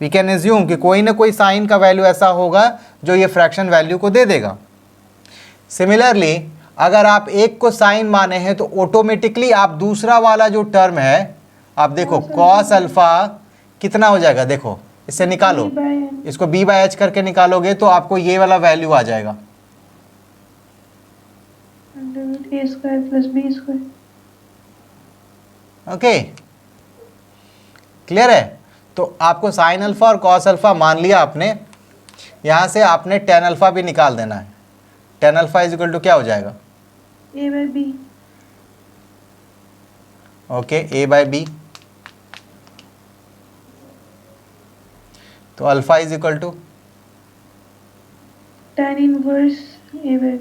वी कैन एज्यूम कि कोई ना कोई साइन का वैल्यू ऐसा होगा जो ये फ्रैक्शन वैल्यू को दे देगा। सिमिलरली अगर आप एक को साइन माने हैं तो ऑटोमेटिकली आप दूसरा वाला जो टर्म है अब देखो कॉस अल्फा कितना हो जाएगा, देखो इससे निकालो, B by N. इसको b बाई एच करके निकालोगे तो आपको ये वाला वैल्यू आ जाएगा। Under root A square plus B square. Okay, clear है। तो आपको साइन अल्फा और कॉस अल्फा मान लिया आपने, यहाँ से आपने टेन अल्फा भी निकाल देना है। Tan alpha is equal to क्या हो जाएगा, A by B. Okay, A by B. तो alpha is equal to Tan inverse A by B.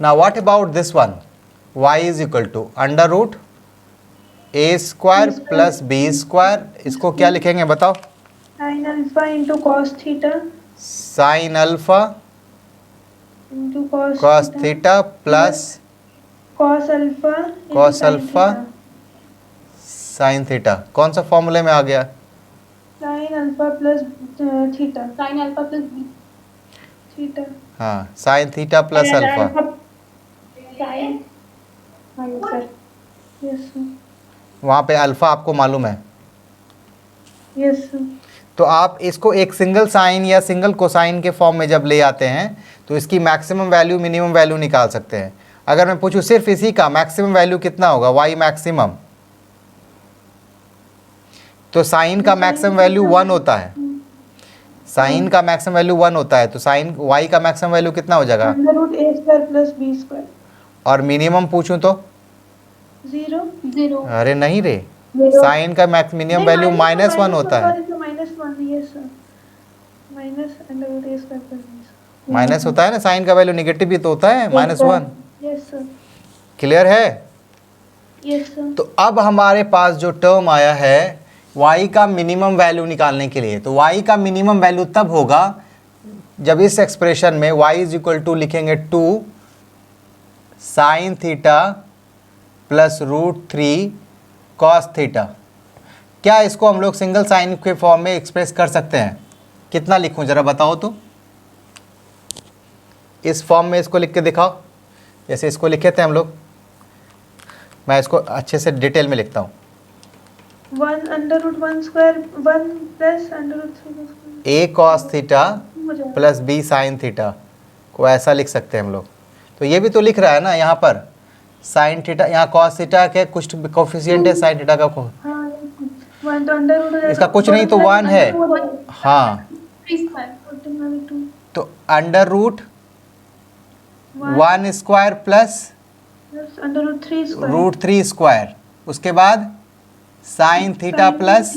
now what about this one, y is equal to under root a square plus b square, इसको क्या लिखेंगे बताओ, Sin alpha into cos theta sine alpha into cos cos theta theta plus cos alpha into Cos sin alpha. theta. Sine theta कौन सा फॉर्मूले में आ गया, Sin alpha plus theta. Sin alpha plus B. Theta. हाँ, sign theta plus alpha. Sin. Sir. Yes sir. वहाँ पे alpha आपको मालूम है, Yes sir. तो आप इसको एक सिंगल साइन या सिंगल कोसाइन के फॉर्म में जब ले आते हैं तो इसकी मैक्सिमम वैल्यू मिनिमम वैल्यू निकाल सकते हैं। अगर मैं पूछूं सिर्फ इसी का मैक्सिमम वैल्यू कितना होगा, वाई मैक्सिमम, तो साइन का मैक्सिमम वैल्यू 1 होता है, साइन का मैक्सिमम वैल्यू 1 होता है, तो साइन वाई का मैक्सिमम वैल्यू कितना हो जाएगा, Under root A square plus B square. और मिनिमम पूछूं तो 0. 0. अरे नहीं रे, Zero. साइन का मिनिमम वैल्यू -1 होता है, -1 yes sir. Minus under root A square plus B square. Minus होता है ना, साइन का वैल्यू निगेटिव भी तो होता है, -1। Yes sir. क्लियर है। Yes sir. तो अब हमारे पास जो टर्म आया है y का मिनिमम वैल्यू निकालने के लिए, तो y का मिनिमम वैल्यू तब होगा जब इस एक्सप्रेशन में y इज इक्वल टू लिखेंगे 2 sign theta plus √3 cos theta. क्या इसको हम लोग सिंगल साइन के फॉर्म में एक्सप्रेस कर सकते हैं, कितना लिखूं जरा बताओ तो, इस फॉर्म में इसको लिख के दिखाओ, जैसे इसको लिखे थे हम लोग, मैं इसको अच्छे से डिटेल में लिखता हूँ। 1 under root 1 square 1 plus under root 3 square. ए कॉस थीटा हो जाएगा. प्लस बी साइन थीटा को ऐसा लिख सकते हैं हम लोग। तो ये भी तो लिख रहा है ना यहाँ पर, साइन थीटा, यहाँ कॉस थीटा के कुछ कोफिशिएंट है, साइन थीटा का हाँ 1 तो under root इसका कुछ नहीं तो 1 है, हाँ, 3 square. तो under root 1 square plus under root 3 square. √3 square, उसके बाद sine theta plus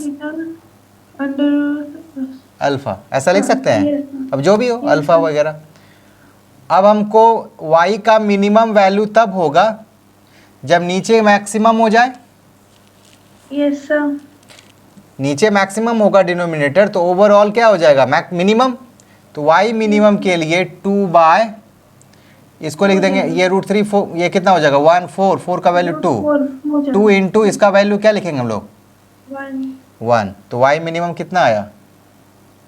under root alpha, ऐसा लिख सकते हैं। Yes. अब जो भी हो अल्फा वगैरह। अब हमको y का मिनिमम वैल्यू तब होगा जब नीचे मैक्सिमम हो जाए, yes sir. नीचे मैक्सिमम होगा डिनोमिनेटर, तो ओवरऑल क्या हो जाएगा मिनिमम, तो y मिनिमम के लिए 2 बाय, इसको लिख देंगे ये √3 4, ये कितना हो जाएगा 1 4 4 का वैल्यू 2 2 इंटू इसका वैल्यू क्या लिखेंगे हम लोग 1, तो y मिनिमम कितना आया।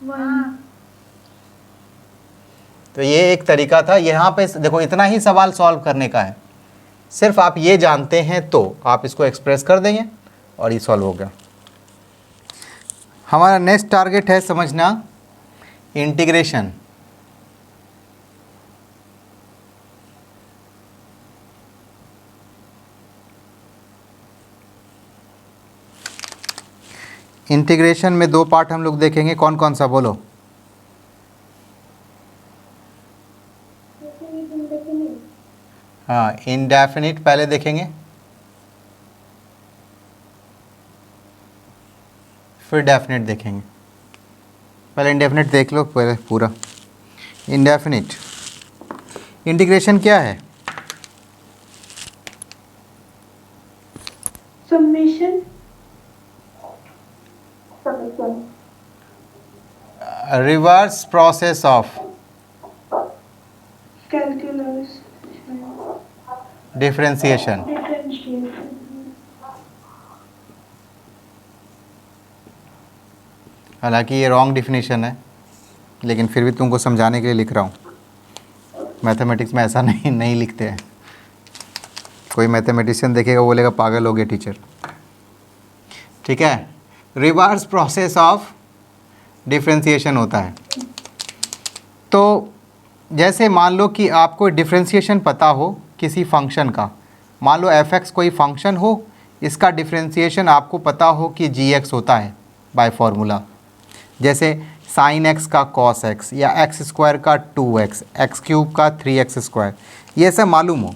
1 तो ये एक तरीका था, यहाँ पे देखो इतना ही सवाल सॉल्व करने का है, सिर्फ आप ये जानते हैं तो आप इसको एक्सप्रेस कर देंगे और ये सॉल्व हो गया। हमारा नेक्स्ट टारगेट है समझना इंटीग्रेशन। इंटीग्रेशन में 2 पार्ट हम लोग देखेंगे, कौन कौन सा बोलो। हाँ, इंडेफिनिट पहले देखेंगे, फिर डेफिनिट देखेंगे। पहले इंडेफिनिट देख लो पहले पूरा। इंडेफिनिट इंटीग्रेशन क्या है, summation reverse process of calculus differentiation. differentiation. हालांकि ये रॉन्ग डिफिनीशन है, लेकिन फिर भी तुमको समझाने के लिए लिख रहा हूँ। मैथमेटिक्स में ऐसा नहीं लिखते हैं। कोई मैथमेटिशियन देखेगा बोलेगा पागल हो गए टीचर। ठीक है, रिवर्स प्रोसेस ऑफ डिफ्रेंशिएशन होता है। तो जैसे मान लो कि आपको डिफ्रेंशिएशन पता हो किसी फंक्शन का, मान लो f(x) कोई फंक्शन हो, इसका डिफ्रेंशिएशन आपको पता हो कि gx होता है बाय फार्मूला, जैसे sin x का cos x या x² का 2x, x³ का 3x², ये सब मालूम हो।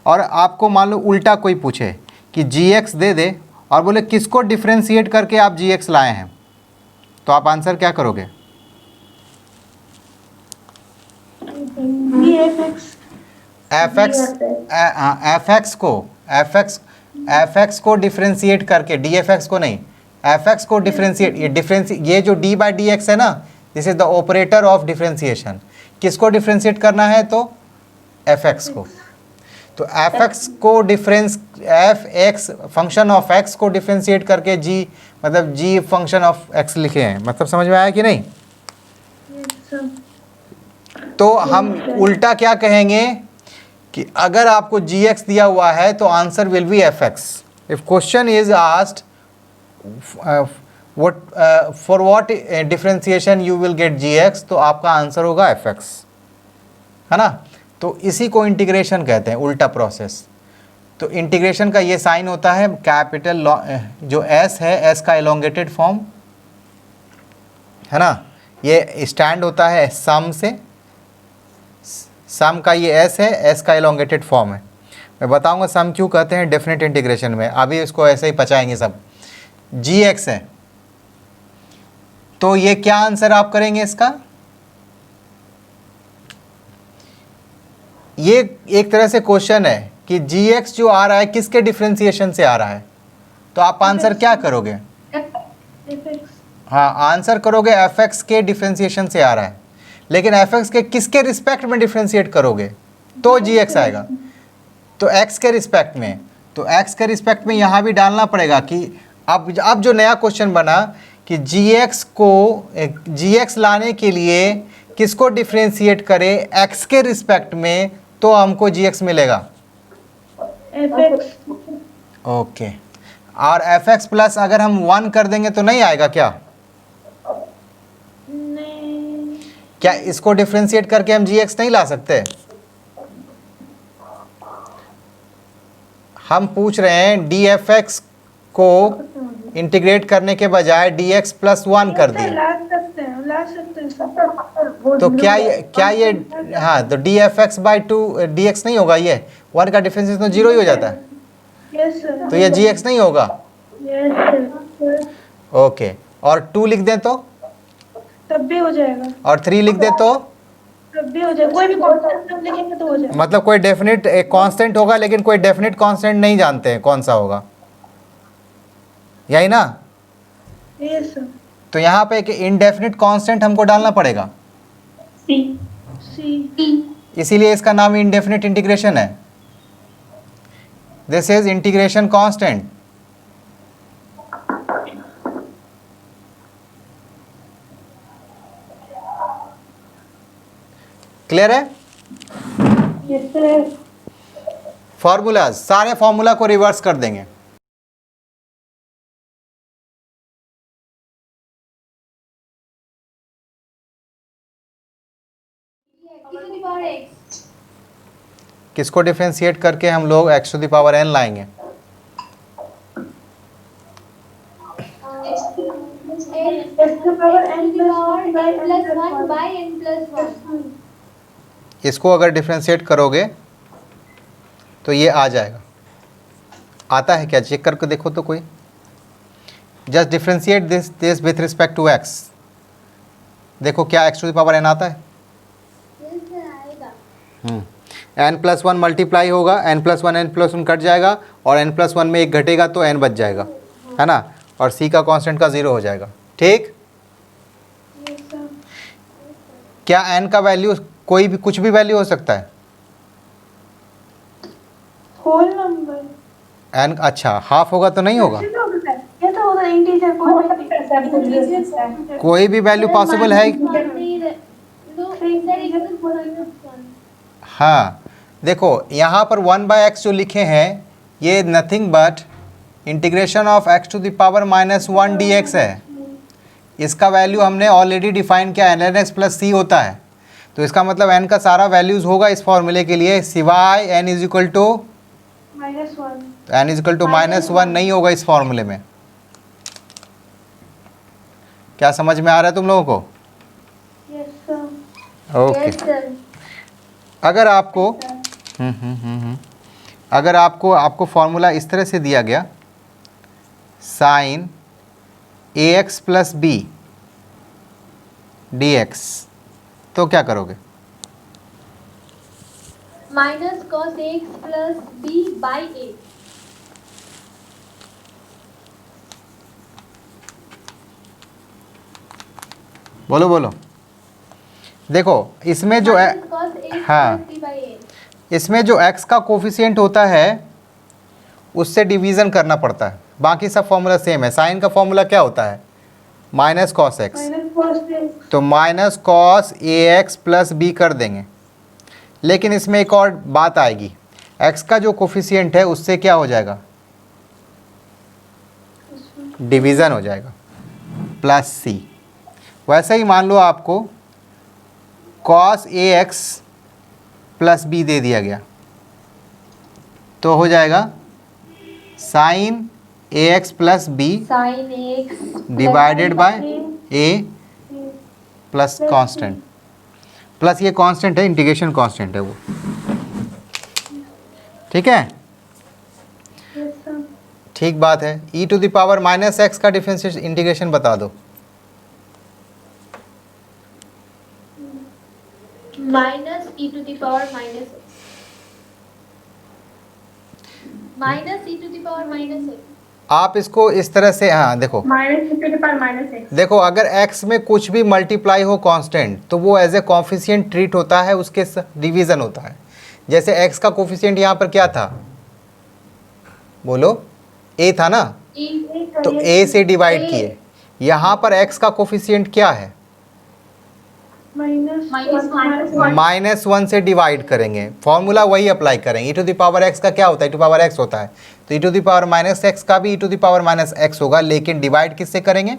और आपको मान लो उल्टा कोई पूछे कि gx दे दे और बोले किसको डिफ्रेंशिएट करके आप gx लाए हैं, तो आप आंसर क्या करोगे? fx को डिफ्रेंशिएट करके, dfx को नहीं, fx को डिफ्रेंशिएट, ये जो d बाई dx है ना, this is the operator of differentiation. किसको डिफ्रेंशिएट करना है? तो fx को। तो fx को fx फंक्शन ऑफ x को डिफ्रेंशिएट करके g, मतलब g फंक्शन ऑफ x लिखे हैं। मतलब समझ में आया कि नहीं? तो हम उल्टा क्या कहेंगे कि अगर आपको gx दिया हुआ है तो answer will be fx। If question is asked for what differentiation you will get gx, तो आपका आंसर होगा fx, है ना। तो इसी को इंटीग्रेशन कहते हैं, उल्टा प्रोसेस। तो इंटीग्रेशन का ये साइन होता है कैपिटल, जो s है s का एलोंगेटेड फॉर्म, है ना, ये स्टैंड होता है सम से, सम का ये s है, s का एलोंगेटेड फॉर्म है। मैं बताऊंगा सम क्यों कहते हैं डेफिनेट इंटीग्रेशन में, अभी इसको ऐसे ही पचाएंगे सब। gx है, तो ये क्या आंसर आप करेंगे इसका? ये एक तरह से क्वेश्चन है कि gx जो आ रहा है किसके डिफरेंशिएशन से आ रहा है, तो आप आंसर क्या करोगे? हाँ, आंसर करोगे fx के डिफरेंशिएशन से आ रहा है, लेकिन fx के किसके रिस्पेक्ट में डिफरेंशिएट करोगे तो gx आएगा? तो x के रिस्पेक्ट में। तो x के रिस्पेक्ट में यहाँ भी डालना पड़ेगा कि अब जो नया क्वेश्चन बना कि gx लाने के लिए किसको डिफरेंशिएट करें x के रिस्पेक्ट में, तो हमको gx मिलेगा fx। ओके। और fx प्लस अगर हम 1 कर देंगे तो नहीं आएगा क्या? नहीं, क्या इसको डिफरेंशिएट करके हम gx नहीं ला सकते? हम पूछ रहे हैं dfx को इंटीग्रेट करने के बजाय dx प्लस 1 कर दिए, ला सकते हैं सब। तो क्या ये हाँ, तो dfx बाई 2 dx नहीं होगा, ये 1 का डिफरेंस तो 0 ही हो जाता है, यस सर। तो ये gx नहीं होगा। Yes sir. ओके, और 2 लिख दें तो, तब भी हो जाएगा। और 3 लिख दें तो, तब भी हो जाएगा। कोई भी कांस्टेंट लिखेंगे तो हो जाएगा। मतलब कोई डेफिनेट एक कांस्टेंट होगा, लेकिन कोई डेफिनेट कांस्टेंट नहीं जानते हैं कौन सा होगा, यही ना। Yes sir. तो यहाँ पे एक इनडेफिनेट कांस्टेंट हमको डालना पड़ेगा, सी। इसीलिए इसका नाम इनडेफिनेट इंटीग्रेशन है। This is integration constant. Clear है? Yes sir. फॉर्मूलाज, सारे फॉर्मूला को रिवर्स कर देंगे। किसको डिफरेंशिएट करके हम लोग x to the power n लाएंगे? इसको अगर डिफरेंशिएट करोगे तो ये आ जाएगा। आता है क्या? चेक करके देखो तो कोई। Just differentiate this with respect to x, देखो क्या x to the power n आता है? n+1 मल्टीप्लाई होगा, n+1 n+1 कट जाएगा, और n+1 में एक घटेगा तो n बच जाएगा, है ना, और c का कांस्टेंट का 0 हो जाएगा। ठीक। क्या n का वैल्यू कोई भी कुछ भी वैल्यू हो सकता है? Whole number. n अच्छा हाफ होगा तो नहीं होगा, ये तो होगा इंटीजर, कोई भी वैल्यू पॉसिबल है। हाँ, देखो यहाँ पर 1/x जो लिखे हैं ये nothing but integration of x to the power -1 dx है। इसका वैल्यू हमने ऑलरेडी डिफाइन किया ln x प्लस सी होता है, तो इसका मतलब n का सारा वैल्यूज़ होगा इस फॉर्मूले के लिए सिवाय n इज इक्वल टू -1। तो n इज इक्वल टू -1 नहीं होगा इस फॉर्मूले में। क्या समझ में आ रहा है तुम लोगों को? Yes sir. Okay Yes, sir. अगर आपको अगर आपको फॉर्मूला इस तरह से दिया गया sine ax plus b dx, तो क्या करोगे? Minus cos ax plus b by a. बोलो बोलो। देखो इसमें जो Minus cos ax हाँ। plus b by a. इसमें जो x का कोफिशिएंट होता है उससे डिवीज़न करना पड़ता है, बाकी सब फॉर्मूला सेम है। साइन का फॉर्मूला क्या होता है? माइनस कॉस एक्स, -cos तो minus cos a x plus B कर देंगे। लेकिन इसमें एक और बात आएगी, x का जो कोफिशिएंट है उससे क्या हो जाएगा? डिवीज़न हो जाएगा प्लस सी। वैसे ही मान लो आपको cos a x plus b दे दिया गया, तो हो जाएगा sine a x plus b Sin ax divided by a plus constant, plus ये कांस्टेंट है, इंटीग्रेशन कांस्टेंट है वो, ठीक है? Yes sir. ठीक बात है। e to the power -x का डिफरेंशियल इंटीग्रेशन बता दो। minus e to the power minus x. Minus e to the power minus x. आप इसको इस तरह से, हाँ देखो -e⁻⁻x। देखो अगर x में कुछ भी मल्टीप्लाई हो कांस्टेंट तो वो एज ए कॉफिशिएंट ट्रीट होता है, उसके डिवीज़न होता है। जैसे x का कोफिशिएंट यहाँ पर क्या था? बोलो, a था ना, तो a से डिवाइड किए। यहाँ पर x का कोफिशिएंट क्या है? -1 से डिवाइड करेंगे, फॉर्मूला वही अप्लाई करेंगे। e to the power x का क्या होता है? e टू पावर x होता है, तो e to the power -x का भी e to the power -x होगा, लेकिन डिवाइड किससे करेंगे?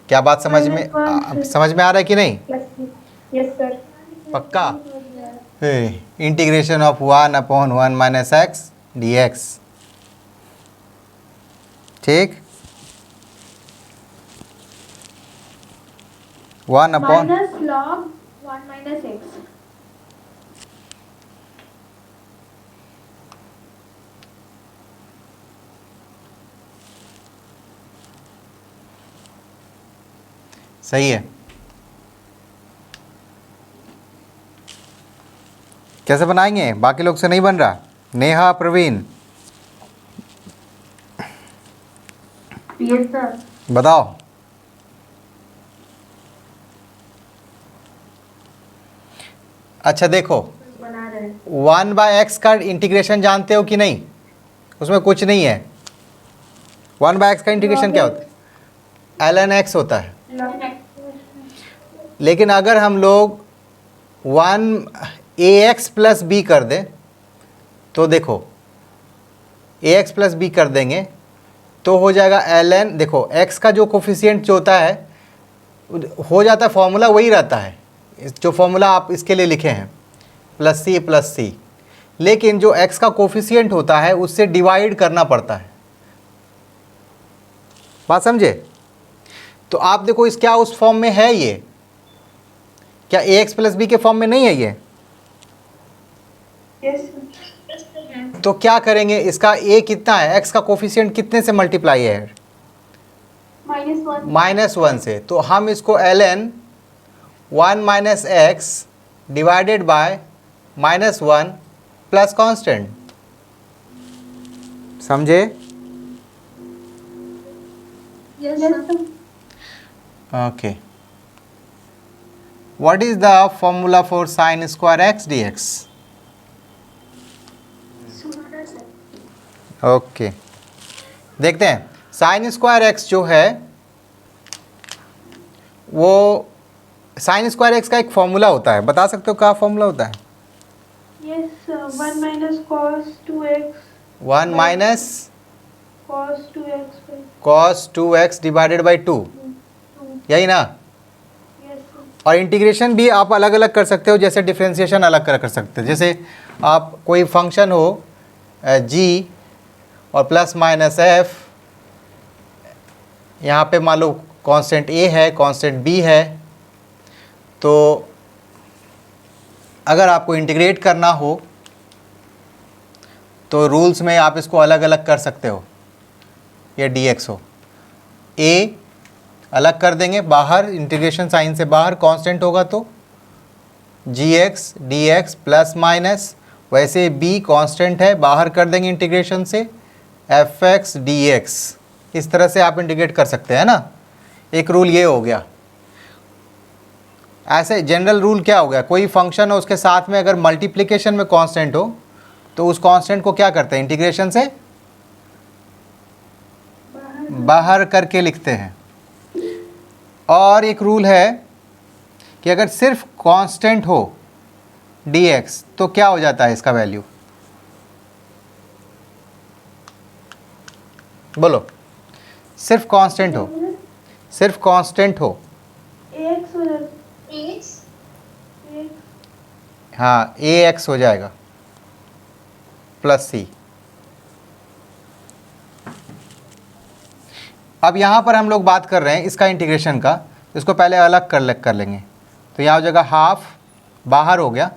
क्या बात समझ में आ रहा है कि नहीं? Yes sir. पक्का? इंटीग्रेशन ऑफ 1/1 - x dx, ठीक? 1 upon Minus log 1 minus x. सही है। कैसे बनाएंगे? बाकी लोग से नहीं बन रहा। Neha, Praveen yes sir. बताओ। अच्छा देखो, बना रहे हैं। 1/x का इंटीग्रेशन जानते हो कि नहीं? उसमें कुछ नहीं है। 1/x का इंटीग्रेशन क्या होता है? ln x होता है। लेकिन अगर हम लोग 1ax प्लस बी कर दें तो देखो ax प्लस बी कर देंगे तो हो जाएगा ln, देखो x का जो कोफिशिएंट जो होता है हो जाता है, फॉर्मूला वही रहता है जो फॉर्मूला आप इसके लिए लिखे हैं, प्लस सी, लेकिन जो x का कोफिशिएंट होता है उससे डिवाइड करना पड़ता है। बात समझे? तो आप देखो इस क्या उस फॉर्म में है ये? क्या ax प्लस बी के फॉर्म में नहीं है ये? यस। तो क्या करेंगे? इसका a कितना है? x का कोफिशिएंट कितने से मल्टीप्लाई है? -1 से। तो हम इसको ln 1 - x divided by -1 plus constant, समझे? Yes, sir. Okay. What is the formula for sine square x dx? Okay, देखते हैं। साइन स्क्वायर x जो है वो साइन स्क्वायर एक्स का एक फॉर्मूला होता है, बता सकते हो क्या फॉर्मूला होता है? Yes, 1 minus cos 2x 1 minus cos 2x by cos 2x divided by 2, 2. यही ना? Yes, sir. और इंटीग्रेशन भी आप अलग अलग कर सकते हो, जैसे डिफ्रेंशिएशन अलग कर सकते हो। जैसे आप कोई फंक्शन हो g और प्लस माइनस f, यहाँ पे मान लो कांस्टेंट a है, कांस्टेंट b है, तो अगर आपको इंटीग्रेट करना हो तो रूल्स में आप इसको अलग अलग कर सकते हो। ये dx हो, a अलग कर देंगे बाहर, इंटीग्रेशन साइन से बाहर कांस्टेंट होगा तो gx dx प्लस माइनस, वैसे b कांस्टेंट है, बाहर कर देंगे इंटीग्रेशन से fx dx। इस तरह से आप इंटीग्रेट कर सकते हैं ना। एक रूल ये हो गया। ऐसे जनरल रूल क्या हो गया, कोई फंक्शन हो उसके साथ में अगर मल्टीप्लिकेशन में कांस्टेंट हो तो उस कांस्टेंट को क्या करते हैं, इंटीग्रेशन से बाहर करके लिखते हैं। और एक रूल है कि अगर सिर्फ कांस्टेंट हो dx तो क्या हो जाता है इसका वैल्यू, बोलो? सिर्फ कांस्टेंट हो, सिर्फ कांस्टेंट हो, ax हो जाता X है। हाँ ax हो जाएगा प्लस c। अब यहाँ पर हम लोग बात कर रहे हैं इसका इंटीग्रेशन का, तो इसको पहले अलग कर लेंगे। तो यहाँ हो जाएगा हाफ, बाहर हो गया,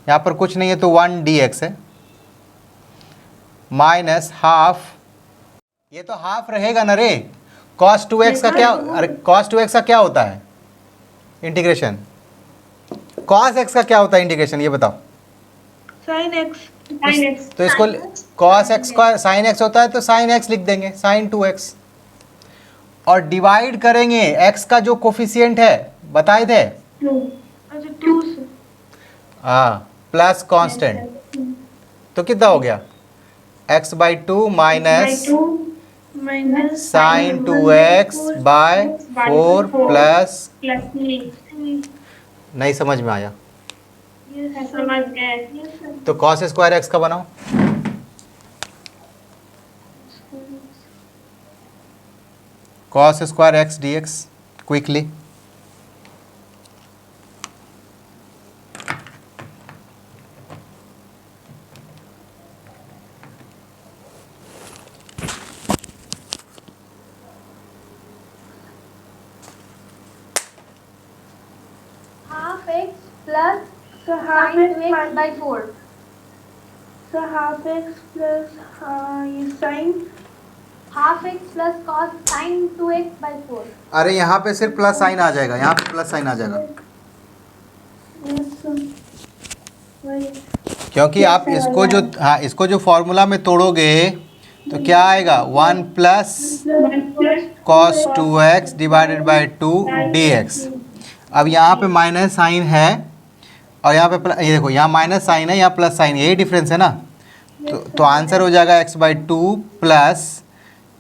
यहाँ पर कुछ नहीं है तो 1 dx है, माइनस हाफ, ये तो हाफ रहेगा ना रे। cos 2x का क्या, अरे cos 2x का क्या होता है इंटीग्रेशन? cos x का क्या होता है इंटीग्रेशन, ये बताओ? sin x तो इसको cos x का sin x होता है तो sin x लिख देंगे, sin 2x, और डिवाइड करेंगे x का जो कोफिशिएंट है बताए थे, 2 अच्छा 2 से हाँ, प्लस कांस्टेंट, तो कितना हो गया x by 2 minus minus sine 2x by 4 plus, नहीं समझ में आया समझ गए। तो cos स्क्वायर x का बनाओ। cos square x dx quickly, half x plus So half sin x 2x by 4. So half x plus ये sin Half x plus cos sin 2x by 4. अरे यहाँ पे सिर्फ प्लस साइन आ जाएगा, यहाँ पे प्लस साइन आ जाएगा, क्योंकि आप इसको जो, हाँ इसको जो फॉर्मूला में तोड़ोगे तो क्या आएगा, 1 plus cos 2x divided by 2 dx। अब यहाँ पे माइनस साइन है और यहाँ पे ये देखो, यहाँ माइनस साइन है, यहाँ प्लस साइन, यही डिफरेंस है ना। तो आंसर हो जाएगा x by 2 plus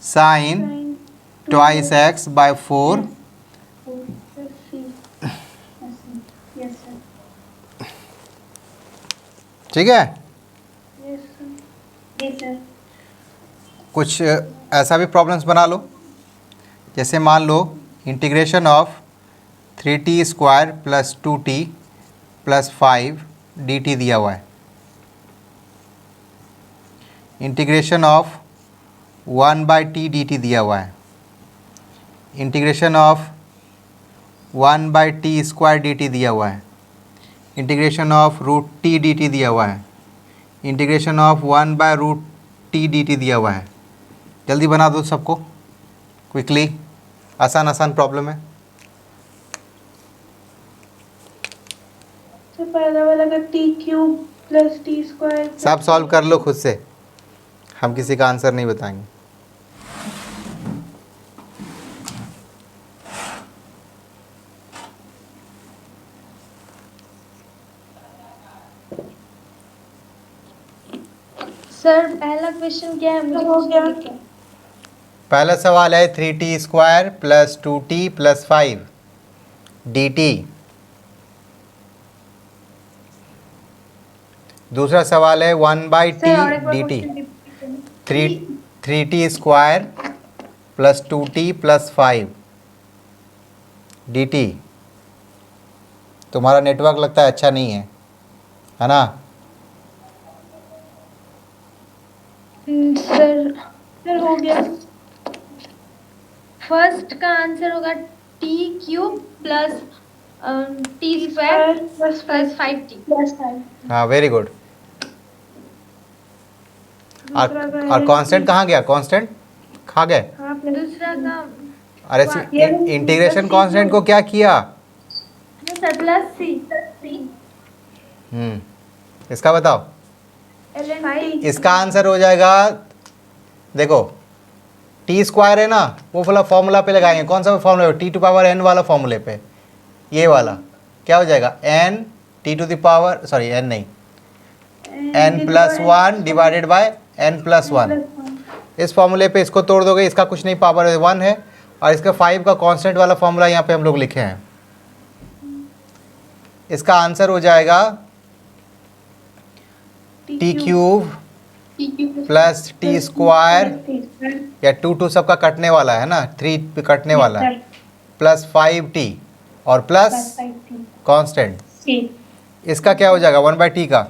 sign twice x by 4। ठीक है, कुछ ऐसा भी प्रॉब्लम्स बना लो, जैसे मान लो integration of 3t square plus 2t plus 5 dt दिया हुआ है, integration of 1 by T dt दिया हुआ है, integration of 1 by T square dt दिया हुआ है, integration of root T dt दिया हुआ है, integration of 1 by root T dt दिया हुआ है। जल्दी बना दो सबको क्विकली, आसान आसान प्रॉब्लम है। तो पहला वाला का t cube plus t square सब सॉल्व कर लो खुद से, हम किसी का आंसर नहीं बताएंगे। सर पहला क्वेश्चन क्या है, मुझे हो कुछ गया। नहीं दिखा। पहला सवाल है 3t square plus 2t plus 5 dt दूसरा सवाल है 1/t सर और एक बार dt क्वेश्चन रिपीट करें। 3t square plus 2t plus 5 dt। तुम्हारा नेटवर्क लगता है अच्छा नहीं है ना? सर हो गया। फर्स्ट का आंसर होगा T cube plus T square plus plus 5t। Plus 5। हाँ, वेरी गुड। दूसरा का और है कांस्टेंट कहाँ गया? कांस्टेंट खा गए? हाँ प्लस दूसरा का अरे ये इंटीग्रेशन कांस्टेंट को क्या किया? सर प्लस सी। इसका बताओ। ln इसका आंसर हो जाएगा, देखो टी स्क्वायर है ना, वो वाला फॉर्मूला पे लगाएंगे। कौन सा formula? T to power N वाला फॉर्मूले पे, ये वाला क्या हो जाएगा? N T to the power, sorry N नहीं, N plus 1 divided by N plus 1। इस फॉर्मूले पे इसको तोड़ दोगे, इसका कुछ नहीं, पावर 1 है, और इसका 5 का कांस्टेंट वाला फॉर्मूला यहाँ पे हम लोग लिखे हैं। इसका आंसर हो जाएगा T cube plus T square, या 2 सबका कटने वाला है ना, 3 पे कटने वाला है, प्लस 5t और प्लस कांस्टेंट। इसका क्या हो जाएगा? 1/t का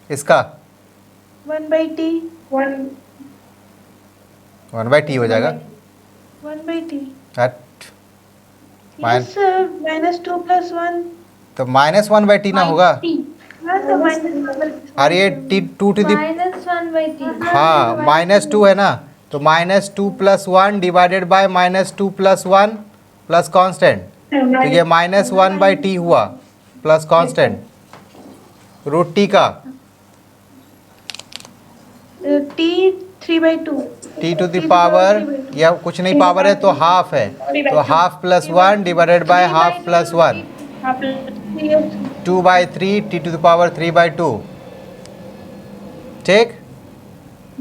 इसका 1/t 1/t हो जाएगा। 1/t। हट, यस सर, -2 + 1। तो -1/t ना होगा? हाँ तो माइनस। अरे ये t 2 टू दी, -1/t। हाँ -2 है ना, तो -2 + 1 डिवाइडेड बाय -2 + 1 प्लस कांस्टेंट, तो ये -1/t हुआ प्लस कांस्टेंट √t का t 3/2। t to the power, या कुछ नहीं पावर है तो हाफ है, तो half plus 1 divided by half plus 1, 2/3 t to the power 3/2। ठीक,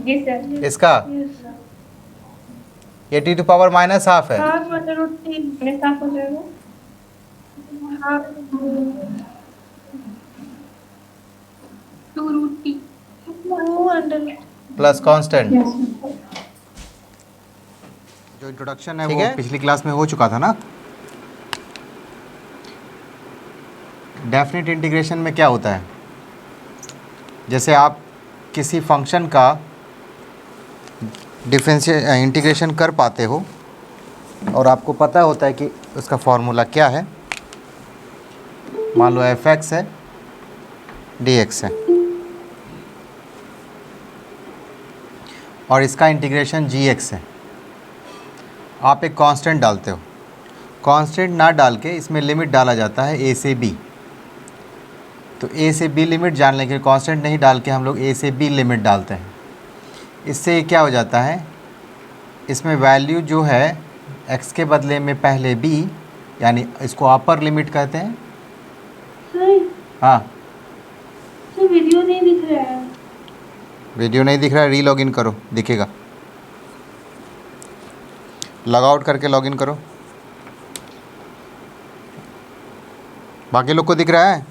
जी सर। इसका ये t to power minus half है, हाफ √3 में हाफ हो जाएगा। Half 2√t 2 plus constant. जो इंट्रोडक्शन है वो पिछली क्लास में हो चुका था ना। डेफिनेट इंटीग्रेशन में क्या होता है? जैसे आप किसी फंक्शन का इंटीग्रेशन कर पाते हो और आपको पता होता है कि उसका फॉर्मूला क्या है। मान लो f(x) है, dx है, और इसका इंटीग्रेशन gx है। आप एक कांस्टेंट डालते हो, कांस्टेंट ना डाल के इसमें लिमिट डाला जाता है a से b। तो a से b लिमिट जानने के लिए कांस्टेंट नहीं डाल के हम लोग a से b लिमिट डालते हैं। इससे क्या हो जाता है, इसमें वैल्यू जो है x के बदले में पहले b, यानी इसको अपर लिमिट कहते हैं। हाँ, सर वीडियो नहीं दिख रहा है। वीडियो नहीं दिख रहा है, रीलॉगिन करो, दिखेगा। लॉग आउट करके लॉगिन करो। बाकी लोग को दिख रहा है?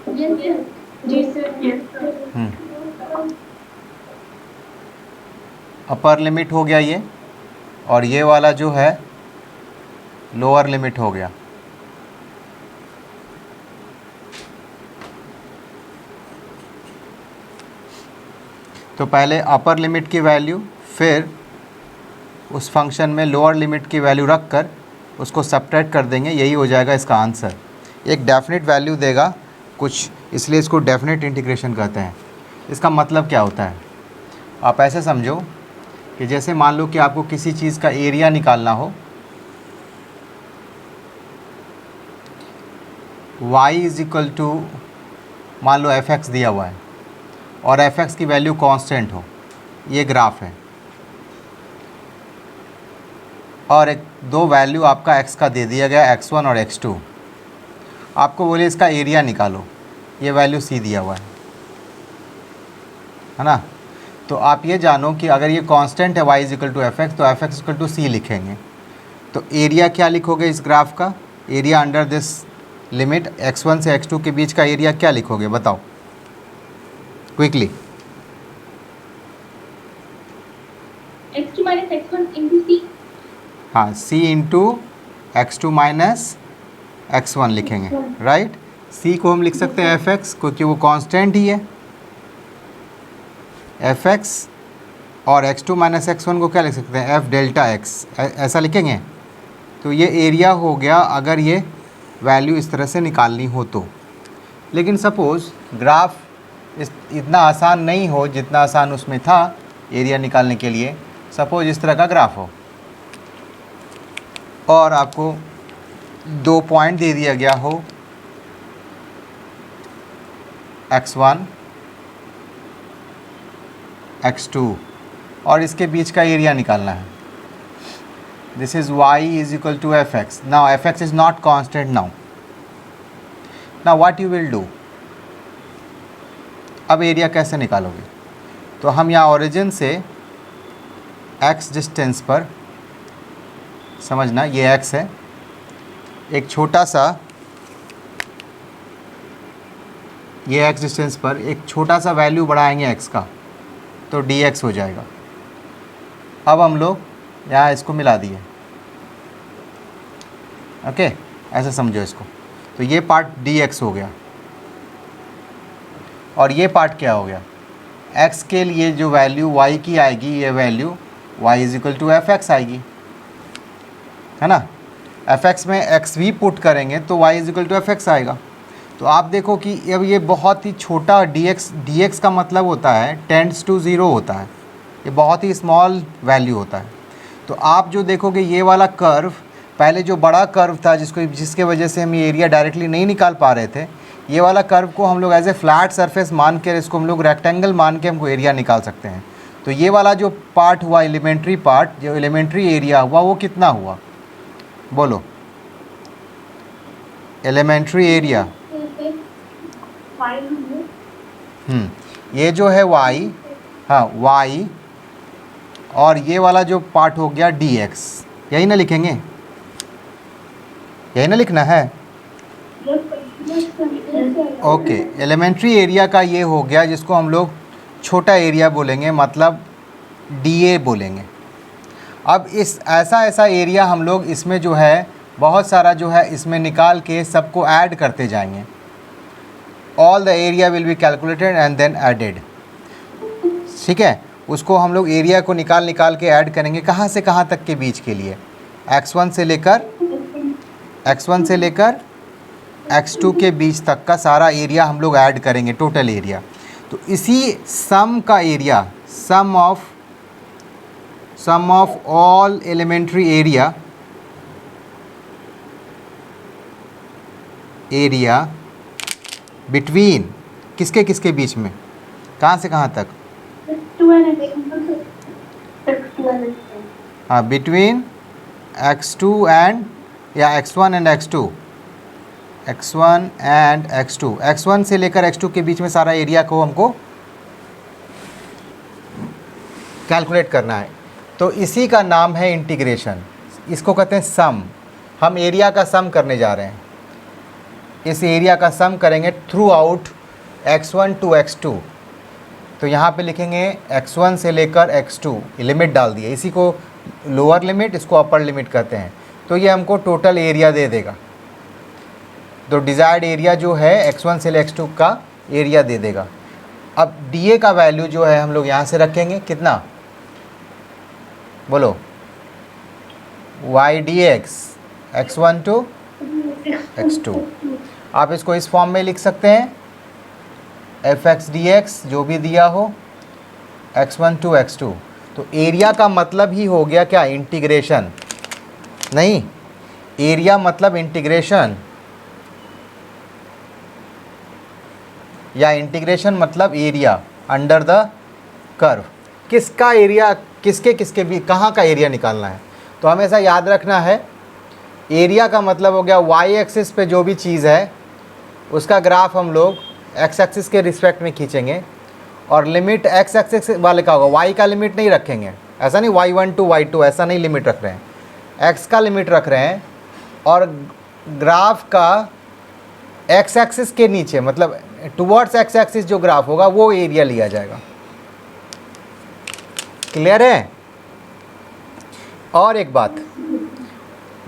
जी सर। अपर लिमिट हो गया ये, और ये वाला जो है लोअर लिमिट हो गया। तो पहले अपर लिमिट की वैल्यू, फिर उस फंक्शन में लोअर लिमिट की वैल्यू रख कर उसको सब्ट्रैक्ट कर देंगे, यही हो जाएगा इसका आंसर। एक डेफिनेट वैल्यू देगा कुछ, इसलिए इसको डेफिनेट इंटीग्रेशन कहते हैं। इसका मतलब क्या होता है? आप ऐसे समझो कि जैसे मान लो कि आपको किसी चीज़ का एरिया निकालना हो, y = मान लो f(x) दिया हुआ है और f(x) की वैल्यू कांस्टेंट हो, ये ग्राफ है, और एक दो वैल्यू आपका x का दे दिया गया, x1 और x2। आपको बोले इसका एरिया निकालो, ये वैल्यू c दिया हुआ है ना। तो आप ये जानो कि अगर ये कांस्टेंट है y = f(x), तो f(x) = c लिखेंगे। तो एरिया क्या लिखोगे इस ग्राफ का? Area under this limit x1 से x2 के बीच का एरिया क्या लिखोगे बताओ quickly? x2 minus x1 into c. हाँ, c into x2 minus x1 लिखेंगे, राइट। c को हम लिख सकते हैं fx क्योंकि वो कांस्टेंट ही है, fx, और x2 माइनस x1 को क्या लिख सकते हैं? f डेल्टा x, ऐसा लिखेंगे। तो ये एरिया हो गया अगर ये वैल्यू इस तरह से निकालनी हो तो। लेकिन सपोज़ ग्राफ इतना आसान नहीं हो जितना आसान उसमें था एरिया निकालने के लिए। सपोज़ इस तरह का ग्राफ हो और आपको 2 पॉइंट दे दिया गया हो, x1 x2, और इसके बीच का एरिया निकालना है। This is y is equal to fx. Now fx is not constant now. Now what you will do? अब एरिया कैसे निकालोगे? तो हम यहाँ ओरिजिन से x डिस्टेंस पर, समझना ये x है, एक छोटा सा, ये x डिस्टेंस पर एक छोटा सा वैल्यू बढ़ाएंगे x का, तो dx हो जाएगा। अब हम लोग यहाँ इसको मिला दिए, ओके, ऐसे समझो इसको। तो ये पार्ट dx हो गया और ये पार्ट क्या हो गया? x के लिए जो वैल्यू y की आएगी, ये value y is equal to fx आएगी, है ना। fx में x भी पुट करेंगे तो y is equal to fx आएगा। तो आप देखो कि अब ये बहुत ही छोटा dx का मतलब होता है टेंड्स टू 0 होता है, ये बहुत ही स्मॉल वैल्यू होता है। तो आप जो देखोगे ये वाला कर्व, पहले जो बड़ा कर्व था जिसके वजह से हम ये एरिया डायरेक्टली नहीं निकाल पा रहे थे, ये वाला कर्व को हम लोग एज ए फ्लैट सरफेस मान के, इसको हम लोग रेक्टेंगल मान के हमको एरिया निकाल सकते हैं। तो ये वाला जो पार्ट हुआ, एलिमेंट्री पार्ट, जो एलिमेंट्री एरिया हुआ, वो कितना हुआ बोलो? एलिमेंट्री एरिया, ये जो है y, हाँ y, और ये वाला जो पार्ट हो गया dx, यही ना लिखेंगे? यही ना लिखना है? ओके, एलिमेंट्री एरिया का ये हो गया जिसको हम लोग छोटा एरिया बोलेंगे, मतलब dA बोलेंगे। अब इस ऐसा एरिया हम लोग इसमें जो है बहुत सारा जो है इसमें निकाल के सबको ऐड करते जाएंगे। All the area will be calculated and then added, ठीक है। उसको हम लोग एरिया को निकाल के ऐड करेंगे, कहाँ से कहाँ तक के बीच के लिए? x1 से लेकर x2 के बीच तक का सारा एरिया हम लोग ऐड करेंगे, टोटल एरिया। तो इसी सम का area, sum of all elementary area between किसके बीच में, कहाँ से कहाँ तक? हाँ, बिटवीन x2 एंड, या x1 एंड x2, x1 से लेकर x2 के बीच में सारा एरिया को हमको कैलकुलेट करना है। तो इसी का नाम है इंटीग्रेशन, इसको कहते हैं सम। हम एरिया का सम करने जा रहे हैं, इस एरिया का सम करेंगे through out x1 to x2। तो यहाँ पे लिखेंगे x1 से लेकर x2, लिमिट डाल दिए, इसी को लोअर लिमिट, इसको अपर लिमिट कहते हैं। तो ये हमको टोटल एरिया दे देगा। तो डिज़ायर्ड एरिया जो है x1 से x2 का एरिया दे देगा। अब dA का वैल्यू जो है हम लोग यहाँ से रखेंगे, कितना बोलो? y dx x1 to x2। आप इसको इस फॉर्म में लिख सकते हैं, fx dx जो भी दिया हो x1 टू x2। तो एरिया का मतलब ही हो गया क्या? इंटीग्रेशन। नहीं, एरिया मतलब इंटीग्रेशन, या इंटीग्रेशन मतलब एरिया अंडर द कर्व। किसका एरिया, किसके भी कहाँ का एरिया निकालना है? तो हमेशा याद रखना है, एरिया का मतलब हो गया y एक्सिस पे जो भी चीज़ है उसका ग्राफ हम लोग x एक्सिस के रिस्पेक्ट में खींचेंगे, और लिमिट x एक्सिस वाले का होगा, y का लिमिट नहीं रखेंगे। ऐसा नहीं y1 टू y2 ऐसा नहीं लिमिट रख रहे हैं, एक्स का लिमिट रख रहे हैं और ग्राफ का एक्स एक्सिस के नीचे, मतलब टुवर्ड्स एक्स एक्सिस जो ग्राफ होगा वो एरिया लिया जाएगा। क्लियर है? और एक बात,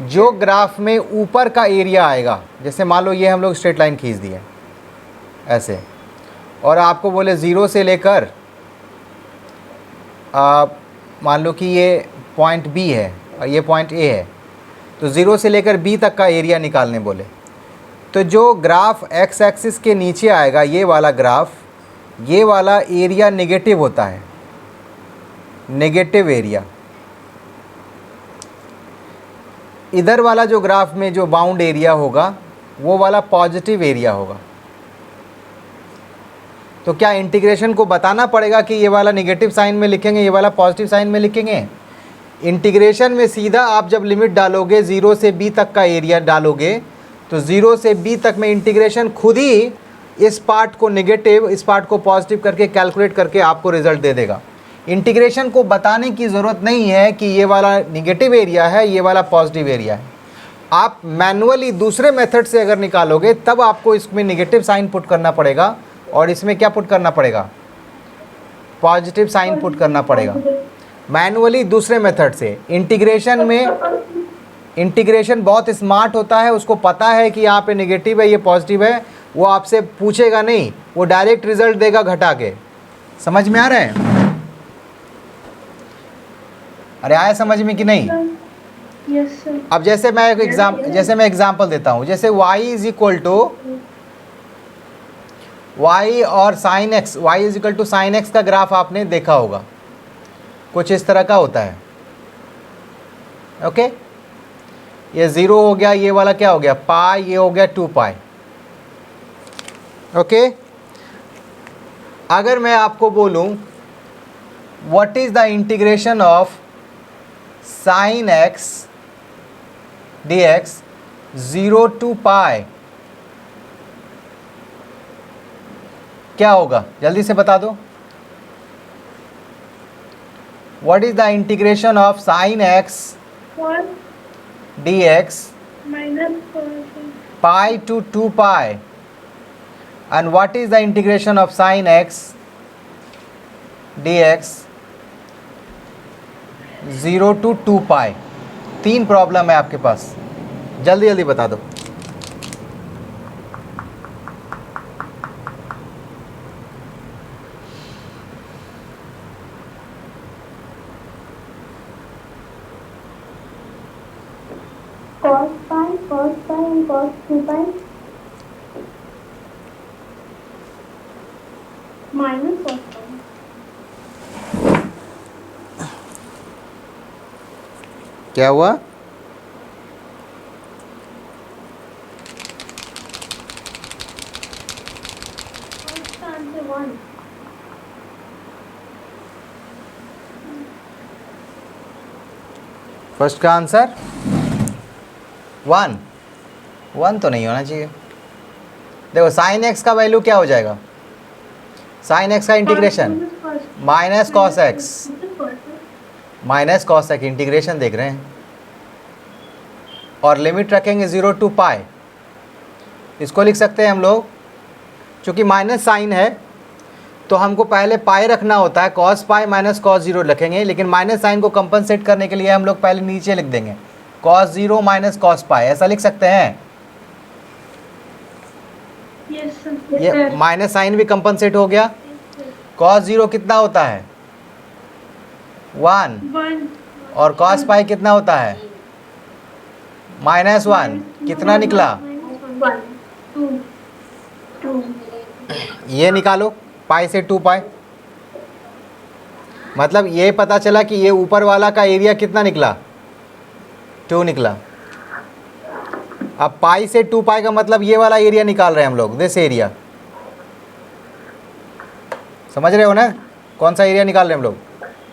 जो ग्राफ में ऊपर का एरिया आएगा, जैसे मान लो ये हम लोग स्ट्रेट लाइन खींच दिए ऐसे, और आपको बोले 0 से लेकर मान लो कि ये पॉइंट बी है और ये पॉइंट ए है, तो 0 से लेकर बी तक का एरिया निकालने बोले, तो जो ग्राफ एक्स एक्सिस के नीचे आएगा ये वाला ग्राफ, ये वाला एरिया नेगेटिव होता है, नेगेटिव एरिया। इधर वाला जो ग्राफ में जो बाउंड एरिया होगा वो वाला पॉजिटिव एरिया होगा। तो क्या इंटीग्रेशन को बताना पड़ेगा कि ये वाला नेगेटिव साइन में लिखेंगे, ये वाला पॉजिटिव साइन में लिखेंगे? इंटीग्रेशन में सीधा आप जब लिमिट डालोगे 0 से b तक का एरिया डालोगे, तो 0 से b तक में इंटीग्रेशन खुद ही इस पार्ट को नेगेटिव, इस पार्ट को पॉजिटिव करके कैलकुलेट करके आपको रिजल्ट दे देगा। इंटीग्रेशन को बताने की ज़रूरत नहीं है कि ये वाला नेगेटिव एरिया है, ये वाला पॉजिटिव एरिया है। आप मैनुअली दूसरे मेथड से अगर निकालोगे तब आपको इसमें नेगेटिव साइन पुट करना पड़ेगा और इसमें क्या पुट करना पड़ेगा? पॉजिटिव साइन पुट करना पड़ेगा मैनुअली दूसरे मेथड से। इंटीग्रेशन में इंटीग्रेशन बहुत स्मार्ट होता है, उसको पता है कि यहाँ पे नेगेटिव है, ये पॉजिटिव है, वो आपसे पूछेगा नहीं, वो डायरेक्ट रिजल्ट देगा घटा के। समझ में आ रहा है? अरे आया समझ में कि नहीं? Yes sir. अब जैसे मैं एक एग्जाम्पल देता हूँ, जैसे y is equal to y और sine x, y is equal to sine x का ग्राफ आपने देखा होगा, कुछ इस तरह का होता है। ओके, ये 0 हो गया, ये वाला क्या हो गया पाई, ये हो गया 2 पाई। ओके, अगर मैं आपको बोलूं what is the integration of sine x dx 0 to पाई, क्या होगा? जल्दी से बता दो। What is the integration of sine x 1 dx minus pi to 2 pi, and what is the integration of sin x dx 0 to 2 pi. 3 problem है आपके पास, जल्दी जल्दी बता दो। cos pi and cos 2 pi minus cos pi. क्या हुआ? First answer 1. First का answer 1 तो नहीं होना चाहिए। देखो साइन एक्स का वैल्यू क्या हो जाएगा? साइन एक्स का integration minus cos x, minus cos x integration देख रहे हैं, और लिमिट रखेंगे 0 to पाई। इसको लिख सकते हैं हम लोग, चूँकि माइनस साइन है तो हमको पहले पाई रखना होता है, कॉस पाई माइनस कॉस 0 रखेंगे, लेकिन माइनस साइन को कंपनसेट करने के लिए हम लोग पहले नीचे लिख देंगे कॉस 0 माइनस कॉस पाई, ऐसा लिख सकते हैं। Yes sir. ये माइनस साइन भी कंपनसेट हो गया। कॉस 0 कितना होता है? 1, 1 और कॉस पाई कितना होता है? -1। कितना निकला? 1 2 ये निकालो, पाई से 2 पाई, मतलब ये पता चला कि ये ऊपर वाला का एरिया कितना निकला? 2 निकला। अब पाई से 2 पाई का मतलब ये वाला एरिया निकाल रहे हैं हम लोग, दिस एरिया। समझ रहे हो ना कौन सा एरिया निकाल रहे हैं हम लोग?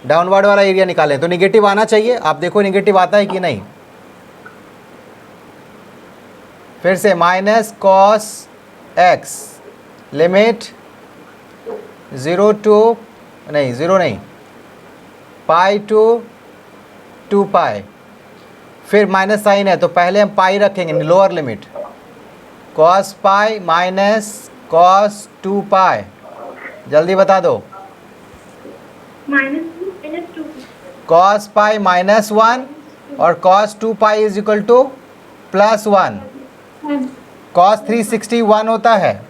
डाउनवर्ड वाला एरिया निकालें, तो निगेटिव आना चाहिए। आप देखो निगेटिव आता है कि नहीं। फिर से minus cos x, limit 0 to pi to 2 पाई। फिर माइनस साइन है तो पहले हम पाई रखेंगे lower limit, cos pi minus cos 2 pi, जल्दी बता दो। -2 कॉस पाई -1 और cos 2 pi is equal to +1। Cos 361 होता है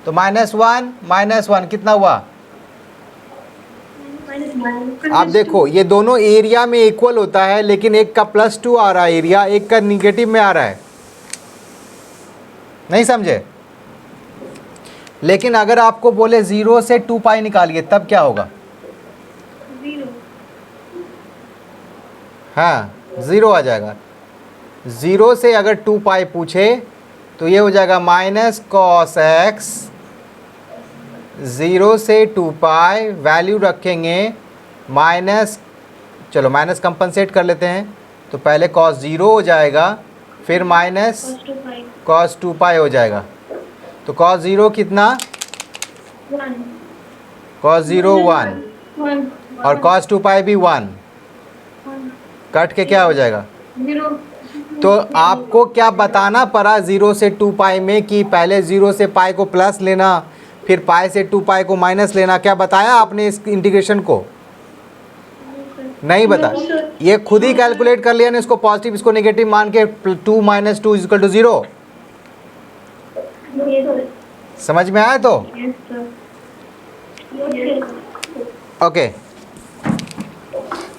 तो -1 कितना हुआ? आप देखो ये दोनों एरिया में इक्वल होता है, लेकिन एक का +2 आ रहा है एरिया, एक का निगेटिव में आ रहा है, नहीं समझे? लेकिन अगर आपको बोले 0 से 2 पाई निकालिए तब क्या होगा? 0 हाँ 0 आ जाएगा। 0 से अगर 2 पाई पूछे तो ये हो जाएगा माइनस कॉस एक्स, 0 से 2 पाई वैल्यू रखेंगे माइनस, चलो माइनस कंपनसेट कर लेते हैं, तो पहले कॉस 0 हो जाएगा, फिर माइनस कॉस 2 पाई हो जाएगा। तो कॉस 0 कितना? 1 कॉस 0 1 और कॉस 2 पाई भी 1, कट के क्या हो जाएगा? 0। तो आपको क्या बताना पड़ा 0 से 2 पाई में कि पहले 0 से पाई को प्लस लेना, फिर पाई से 2 पाई को माइनस लेना, क्या बताया आपने इस इंटीग्रेशन को? नहीं बता, ये खुद ही कैलकुलेट कर लिया ना, इसको पॉजिटिव इसको नेगेटिव मान के 2 - 2 = 0। समझ में आया? तो ओके,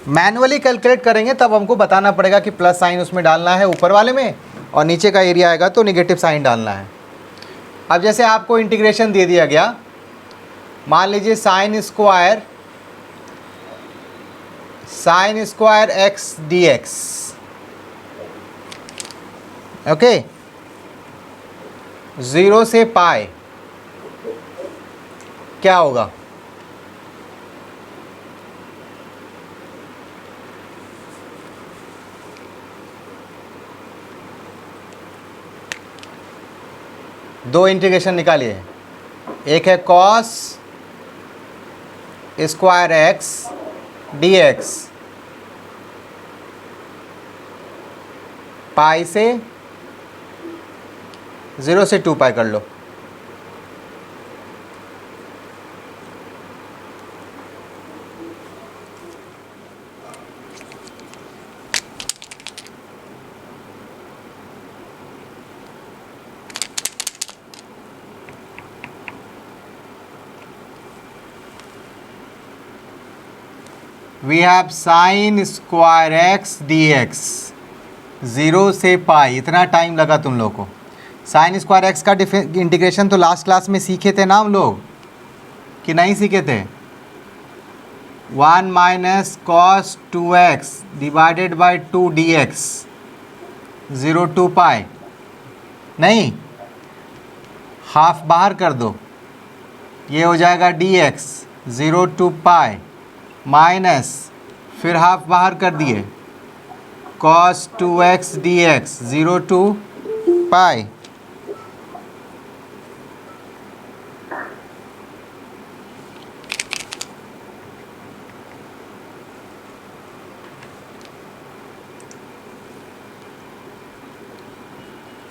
मैनुअली कैलकुलेट करेंगे तब हमको बताना पड़ेगा कि प्लस साइन उसमें डालना है ऊपर वाले में, और नीचे का एरिया आएगा तो नेगेटिव साइन डालना है। अब जैसे आपको इंटीग्रेशन दे दिया गया, मान लीजिए sign square X dx, okay, 0 से पाई क्या होगा? दो इंटीग्रेशन निकालिए, एक है cos square X dx, pi से 0 से 2 पाई कर लो, we have sine square X dx, 0 से पाई, इतना टाइम लगा तुम लोग को। साइन स्क्वायर एक्स का इंटीग्रेशन तो लास्ट क्लास में सीखे थे ना हम लोग, कि नहीं सीखे थे? 1 - cos 2x divided by 2 dx, 0 to पाई, नहीं, हाफ बाहर कर दो, ये हो जाएगा dx 0 to पाई, माइनस फिर हाफ बाहर कर दिए, cos 2x dx 0 to pi,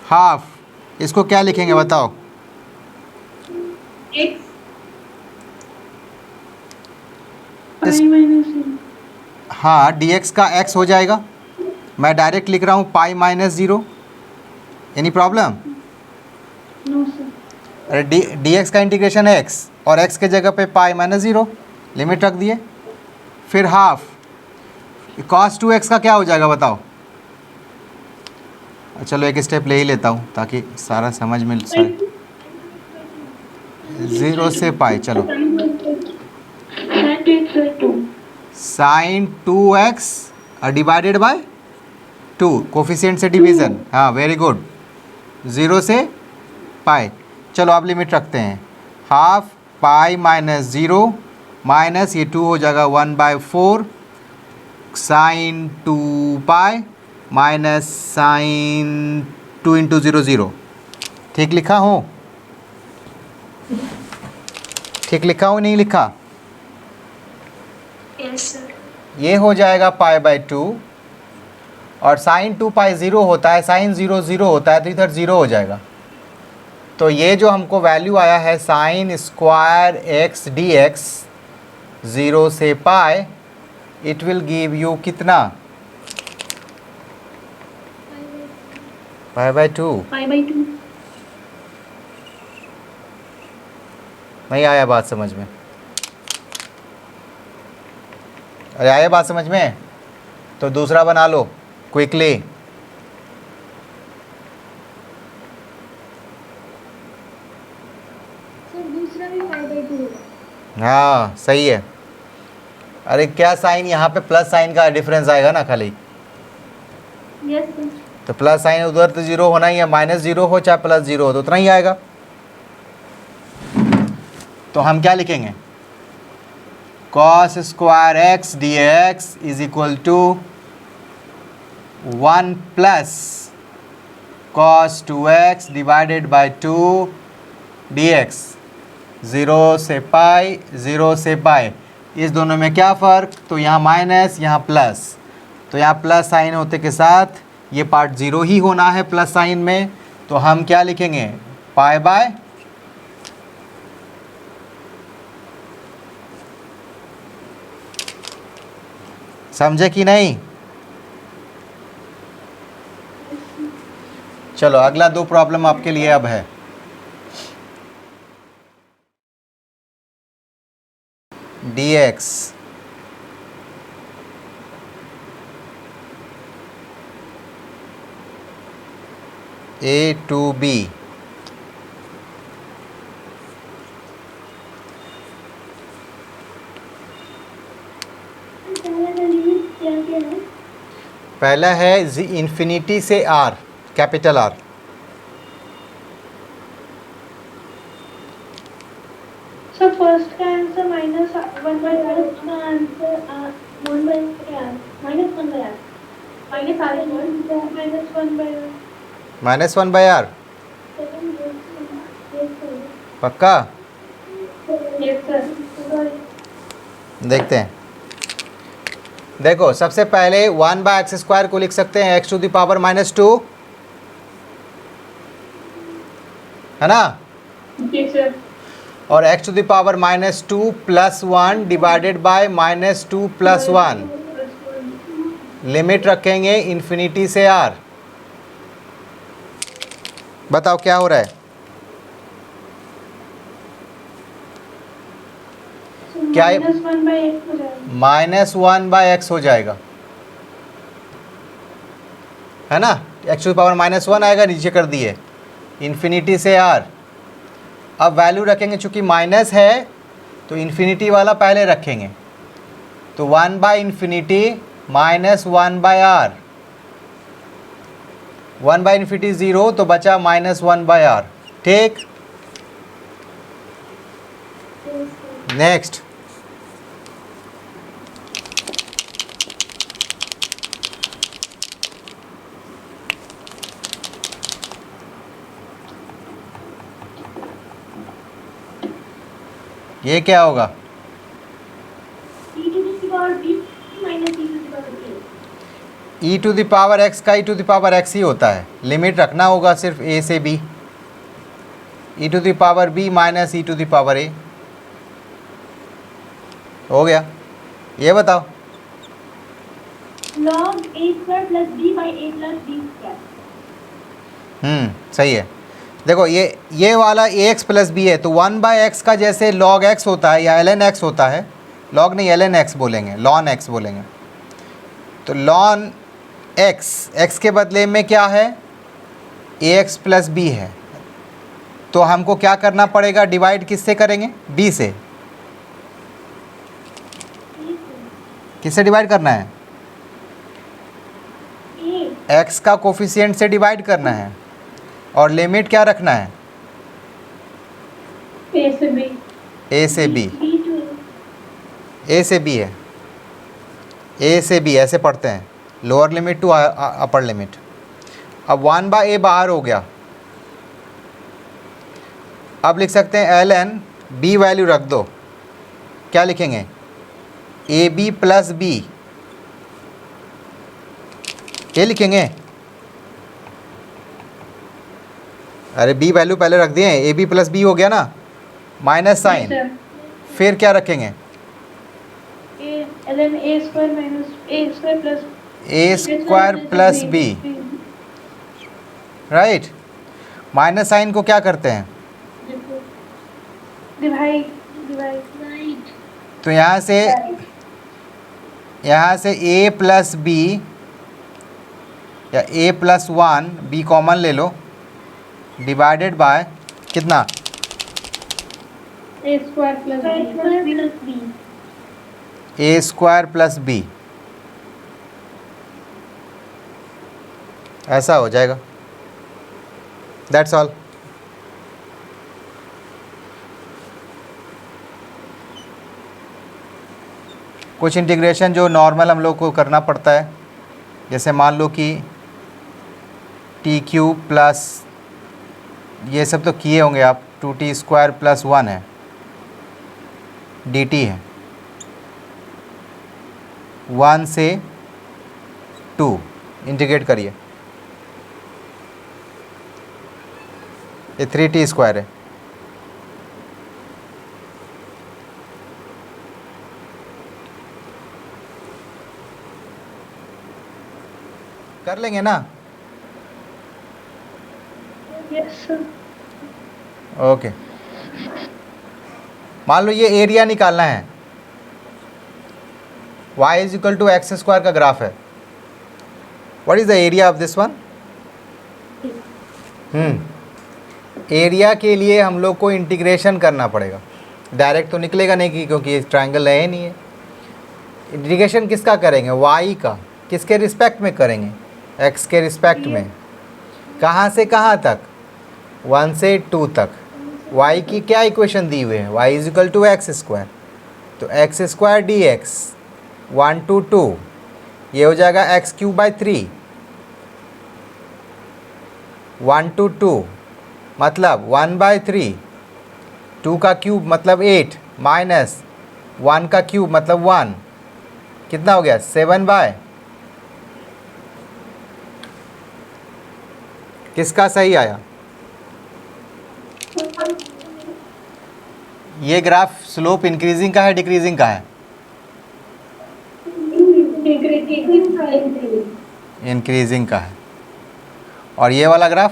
half, इसको क्या लिखेंगे बताओ? x इस- पाई -0। हाँ dx का x हो जाएगा, मैं डायरेक्ट लिख रहा हूँ pi -0, any problem? No sir. अरे dx का इंटीग्रेशन है x, और x के जगह पे पाई -0 लिमिट रख दिए, फिर हाफ, cos 2x का क्या हो जाएगा बताओ? चलो एक स्टेप ले ही लेता हूँ ताकि सारा समझ में 0 से पाई, चलो sine 2x divided by 2, coefficient से डिवीज़न, हाँ वेरी गुड, 0 से पाई। चलो अब लिमिट रखते हैं, हाफ पाई -0 माइनस ये 2 हो जाएगा 1/4 साइन 2 पाई माइनस साइन 2 × 0 0। ठीक लिखा हो? ठीक लिखा हो नहीं लिखा? Yes sir. ये हो जाएगा पाई/2 और साइन 2 पाई 0 होता है, साइन 0 0 होता है, तो इधर 0 हो जाएगा। तो ये जो हमको वैल्यू आया है sign square x d x 0 से पाई, इट विल गिव यू कितना, पाई/2। π/2। नहीं आया बात समझ में? अरे आया बात समझ में? तो दूसरा बना लो क्विकली। सर दूसरा भी 5/2 होगा। हाँ सही है। अरे क्या साइन यहाँ पे प्लस साइन का डिफरेंस आएगा ना खाली, यस सर। तो प्लस साइन उधर तो 0 होना ही है, -0 हो चाहे +0 हो तो उतना ही आएगा। तो हम क्या लिखेंगे, cos square x d x is equal to 1 plus cos 2x divided by 2 dx 0 से पाई 0 से पाई। इस दोनों में क्या फ़र्क, तो यहाँ माइनस यहाँ प्लस, तो यहाँ प्लस साइन होते के साथ ये पार्ट 0 ही होना है प्लस साइन में, तो हम क्या लिखेंगे पाई/, समझे कि नहीं? चलो अगला 2 प्रॉब्लम आपके लिए अब है। dx a to b पहला है इन्फिनिटी से r, capital R। Sir first का आंसर -1/r, उसका आंसर -1/r, -1/r, -1/r पक्का? Yes sir. देखते हैं। देखो सबसे पहले 1/x² को लिख सकते हैं x⁻², है ना, जी सर। और x⁻² + 1 डिवाइडेड बाय -2 + 1, लिमिट रखेंगे इन्फिनिटी से r। बताओ क्या हो रहा है, क्या ये- -1/x हो जाएगा। -1/x हो जाएगा, है ना, x⁻1 आएगा, नीचे कर दिए इन्फिनिटी से r। अब वैल्यू रखेंगे, चूँकि माइनस है तो इन्फिनिटी वाला पहले रखेंगे, तो 1/∞ -1/r, 1/∞ 0 तो बचा -1/r। ठीक, नेक्स्ट ये क्या होगा, e⁻x का e⁻x ही होता है, लिमिट रखना होगा सिर्फ a से b, e⁻b -e⁻a हो गया। ये बताओ, log a² + b/a + b²। सही है। देखो ये वाला ax + b है, तो 1/x का जैसे log x होता है या ln x होता है, log नहीं ln x बोलेंगे, ln x बोलेंगे, तो ln x के बदले में क्या है, ax + b है, तो हमको क्या करना पड़ेगा, डिवाइड किससे करेंगे, b से। किससे डिवाइड करना है, x का कोफिशिएंट से डिवाइड करना है, और लिमिट क्या रखना है, a से b। a से b, b to a से b है, a से b ऐसे पढ़ते हैं, lower limit to upper limit. अब 1/a बाहर हो गया, अब लिख सकते हैं ln b, वैल्यू रख दो, क्या लिखेंगे, ab + b, ये लिखेंगे, अरे बी वैल्यू पहले रख दिए, ए बी प्लस बी हो गया ना, माइनस साइन, sir. फिर क्या रखेंगे, A and then a square minus a square plus a square plus b, right. Minus sine को क्या करते हैं, divide. तो यहाँ से a प्लस बी या a plus one, b common ले लो, डिवाइडेड बाय कितना, A square plus b. A square plus b, ऐसा हो जाएगा, दैट्स ऑल। कुछ इंटीग्रेशन जो नॉर्मल हम लोग को करना पड़ता है, जैसे मान लो कि टी क्यूब प्लस, ये सब तो किए होंगे आप, 2t स्क्वायर प्लस 1 है, dt है, 1 से 2 इंटीग्रेट करिए, ये 3t स्क्वायर है, कर लेंगे ना, Yes, sir. ओके। मान लो ये एरिया निकालना है, y is equal to x square का ग्राफ है, what is the area of this one, area के लिए हम लोग को इंटीग्रेशन करना पड़ेगा, डायरेक्ट तो निकलेगा नहीं कि, क्योंकि ये ट्रायंगल है नहीं है। इंटीग्रेशन किसका करेंगे, y का, किसके रिस्पेक्ट में करेंगे, x के रिस्पेक्ट में, कहाँ से कहाँ तक, 1 से 2 तक। y की क्या इक्वेशन दी हुई है, y is equal to x square, तो X square D X, 1 to 2, ये हो जाएगा एक्स क्यूब बाई 3, 1 to 2 मतलब 1/3, 2 का क्यूब मतलब 8, माइनस 1 का क्यूब मतलब 1, कितना हो गया 7/, किसका सही आया, ये ग्राफ स्लोप इंक्रीजिंग का है डिक्रीजिंग का है, इंक्रीजिंग का है, और ये वाला ग्राफ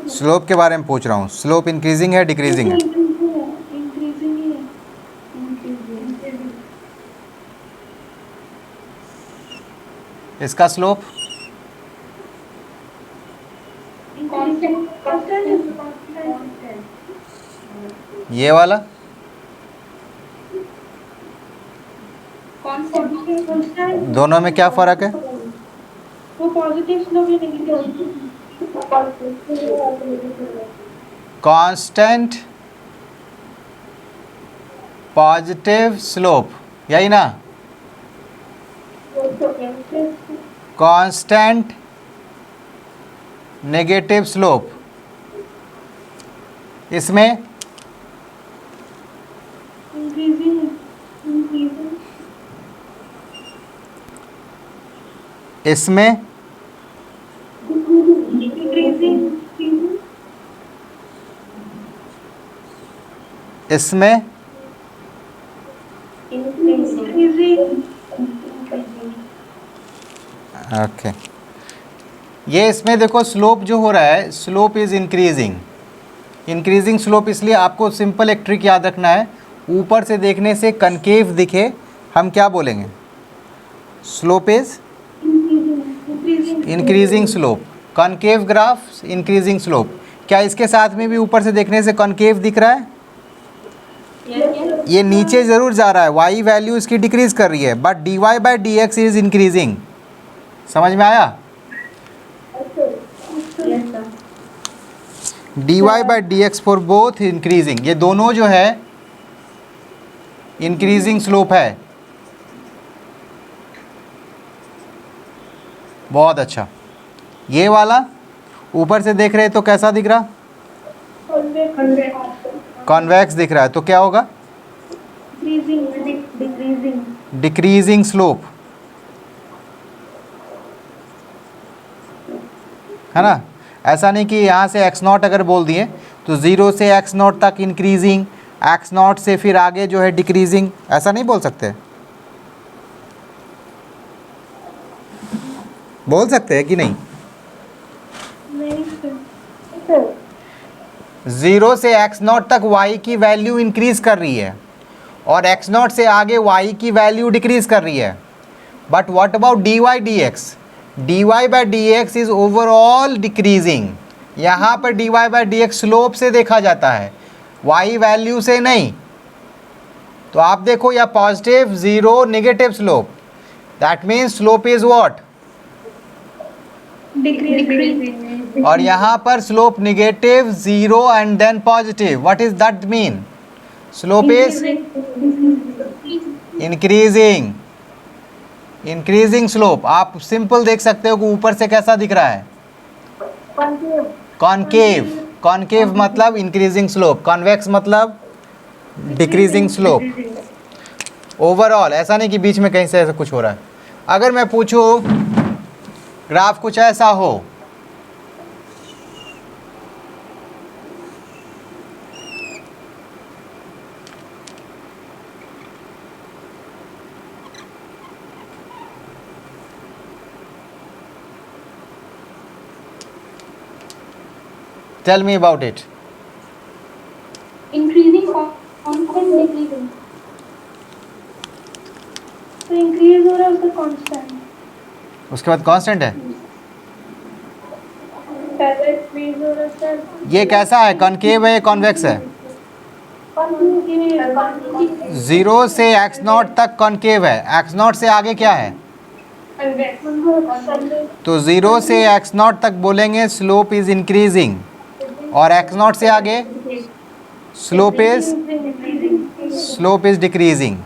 स्लोप के बारे में पूछ रहा हूँ, स्लोप इंक्रीजिंग है डिक्रीजिंग है, इसका स्लोप ये वाला दोनों में क्या फ़र्क है, वो पॉजिटिव स्लोप या नेगेटिव, कांस्टेंट पॉजिटिव स्लोप, यही ना, कांस्टेंट नेगेटिव स्लोप, इसमें इसमें इसमें ओके, ये इसमें देखो स्लोप जो हो रहा है, slope is increasing, increasing slope, इसलिए आपको सिंपल एक ट्रिक याद रखना है, ऊपर से देखने से कनकेव दिखे हम क्या बोलेंगे, slope is increasing slope, concave graph increasing slope. क्या इसके साथ में भी ऊपर से देखने से कनकेव दिख रहा है, ये नीचे ज़रूर जा रहा है, y वैल्यू इसकी डिक्रीज कर रही है, बट dy/dx इज़ इंक्रीजिंग, समझ में आया, dy/dx फॉर बोथ इंक्रीजिंग, ये दोनों जो है इंक्रीजिंग स्लोप है, बहुत अच्छा। ये वाला ऊपर से देख रहे तो कैसा दिख रहा? कॉन्वेक्स दिख रहा है, तो क्या होगा? डिक्रीजिंग स्लोप, है ना। ऐसा नहीं कि यहाँ से x नॉट अगर बोल दिए तो 0 से x नॉट तक इंक्रीजिंग, x नॉट से फिर आगे जो है डिक्रीजिंग, ऐसा नहीं बोल सकते। बोल सकते हैं कि नहीं? 0 से x नॉट तक y की वैल्यू इंक्रीज कर रही है और x नॉट से आगे y की वैल्यू डिक्रीज कर रही है। But what about dy dx? dy by d x is overall decreasing. यहाँ पर dy by d x slope से देखा जाता है, y वैल्यू से नहीं। तो आप देखो या positive, zero, negative slope, that means slope is what? Decreasing. और यहाँ पर slope negative, zero and then positive, what is that mean? Slope is increasing. Increasing slope आप सिंपल देख सकते हो कि ऊपर से कैसा दिख रहा है? कॉनकेव। कॉनकेव मतलब इंक्रीजिंग स्लोप, कॉन्वेक्स मतलब डिक्रीजिंग स्लोप। ओवरऑल, ऐसा नहीं कि बीच में कहीं से ऐसा कुछ हो रहा है। अगर मैं पूछूं ग्राफ कुछ ऐसा हो, tell me about it. Increasing constant, decreasing. तो increase हो रहा है उसका constant. उसके बाद कांस्टेंट है। पहले increase हो रहा है सर. ये कैसा है, कॉनकेव है, कॉन्वेक्स है? Concave. 0 से x नॉट तक कॉनकेव है, x नॉट से आगे क्या है? तो 0 से x नॉट तक बोलेंगे स्लोप इज इंक्रीजिंग, और x नॉट से आगे स्लोप इज डिक्रीजिंग।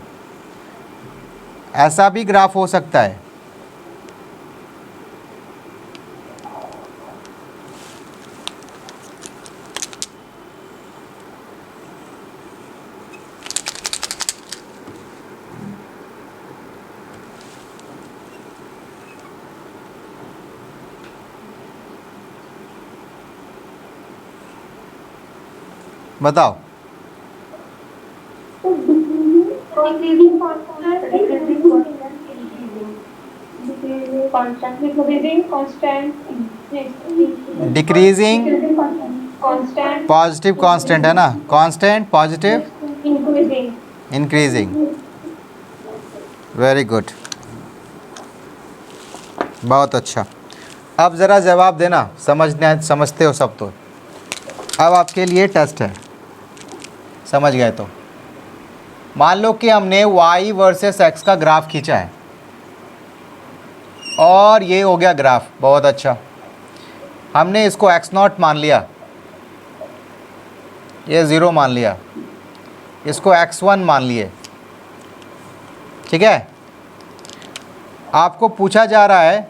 ऐसा भी ग्राफ हो सकता है। बताओ। डिक्रीजिंग पॉजिटिव कांस्टेंट है ना, constant positive increasing. Very good, बहुत अच्छा। अब ज़रा जवाब देना, समझते हो सब। तो अब आपके लिए टेस्ट है, समझ गए तो। मान लो कि हमने y वर्सेस x का ग्राफ खींचा है और ये हो गया ग्राफ, बहुत अच्छा। हमने इसको x नॉट मान लिया, ये 0 मान लिया, इसको x1 मान लिए, ठीक है। आपको पूछा जा रहा है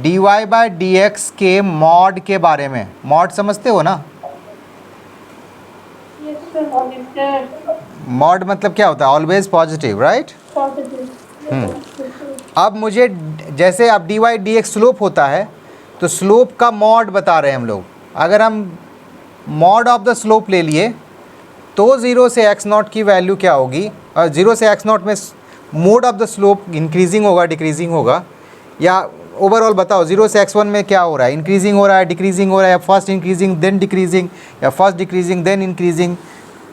dy बाई डी एक्स के मॉड के बारे में। मॉड समझते हो ना? मॉड मतलब क्या होता है? Always positive, right. अब मुझे जैसे अब dy by d x slope होता है तो स्लोप का मॉड बता रहे हैं हम लोग। अगर हम मॉड ऑफ द स्लोप ले लिए तो 0 से x नॉट की वैल्यू क्या होगी? और 0 से x नॉट में mode of the slope increasing होगा, डिक्रीजिंग होगा, या ओवरऑल बताओ 0 से x1 में क्या हो रहा है? इंक्रीजिंग हो रहा है, डिक्रीजिंग हो रहा है, या फर्स्ट इंक्रीजिंग देन डिक्रीजिंग, या फर्स्ट डिक्रीजिंग देन इंक्रीजिंग?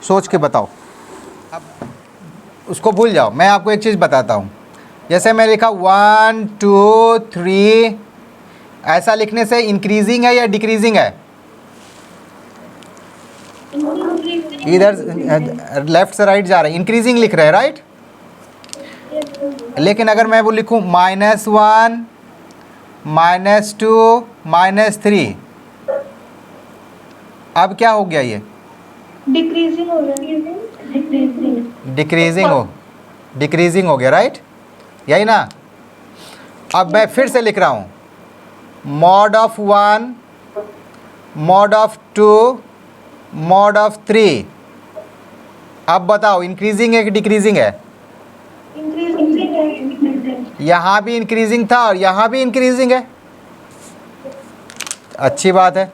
सोच के बताओ। अब उसको भूल जाओ, मैं आपको एक चीज़ बताता हूँ। जैसे मैं लिखा 1 2 3, ऐसा लिखने से इंक्रीजिंग है या डिक्रीजिंग है? इधर लेफ्ट से राइट जा रहा है, इंक्रीजिंग लिख रहे हैं, राइट। लेकिन अगर मैं वो लिखूँ -1 -2 -3, अब क्या हो गया? ये डिक्रीजिंग हो रहा है। डिक्रीजिंग हो गया, राइट, यही ना। अब मैं फिर से लिख रहा हूँ, mod of 1, mod of 2, mod of 3। अब बताओ इंक्रीजिंग है कि डिक्रीजिंग है? यहाँ भी इंक्रीजिंग था और यहाँ भी इंक्रीजिंग है। अच्छी बात है,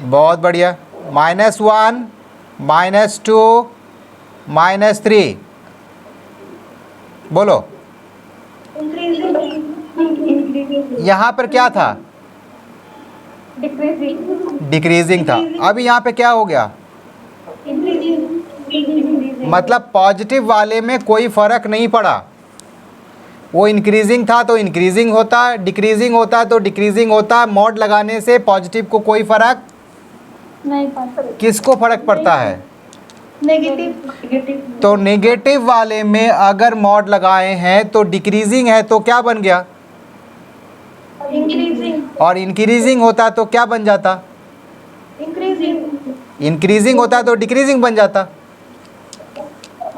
बहुत बढ़िया। -1, -2, -3, बोलो यहाँ पर क्या था? डिक्रीजिंग था। अभी यहाँ पे क्या हो गया? मतलब पॉजिटिव वाले में कोई फर्क नहीं पड़ा। वो इंक्रीजिंग था तो इंक्रीजिंग होता, डिक्रीजिंग होता तो डिक्रीजिंग होता। मॉड लगाने से पॉजिटिव को कोई फर्क नहीं पड़ता। किसको फर्क पड़ता है? नेगेटिव। तो नेगेटिव वाले में अगर मॉड लगाए हैं तो डिक्रीजिंग है तो क्या बन गया? इंक्रीजिंग। और इंक्रीजिंग होता तो क्या बन जाता? इंक्रीजिंग। इंक्रीजिंग होता तो डिक्रीजिंग बन जाता।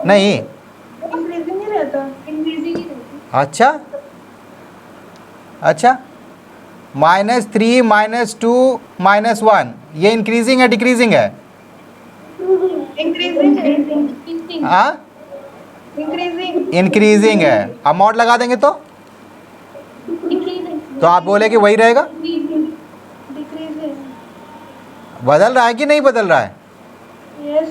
नहीं, इंक्रीजिंग ही रहता। इंक्रीजिंग ही रहता। अच्छा अच्छा, -3, -2, -1 ये इंक्रीजिंग है डिक्रीजिंग है? इंक्रीजिंग। हाँ, इंक्रीजिंग। इंक्रीजिंग है। अब मॉड लगा देंगे तो आप बोले कि वही रहेगा। डिक्रीजिंग। बदल रहा है कि नहीं बदल रहा है? यस।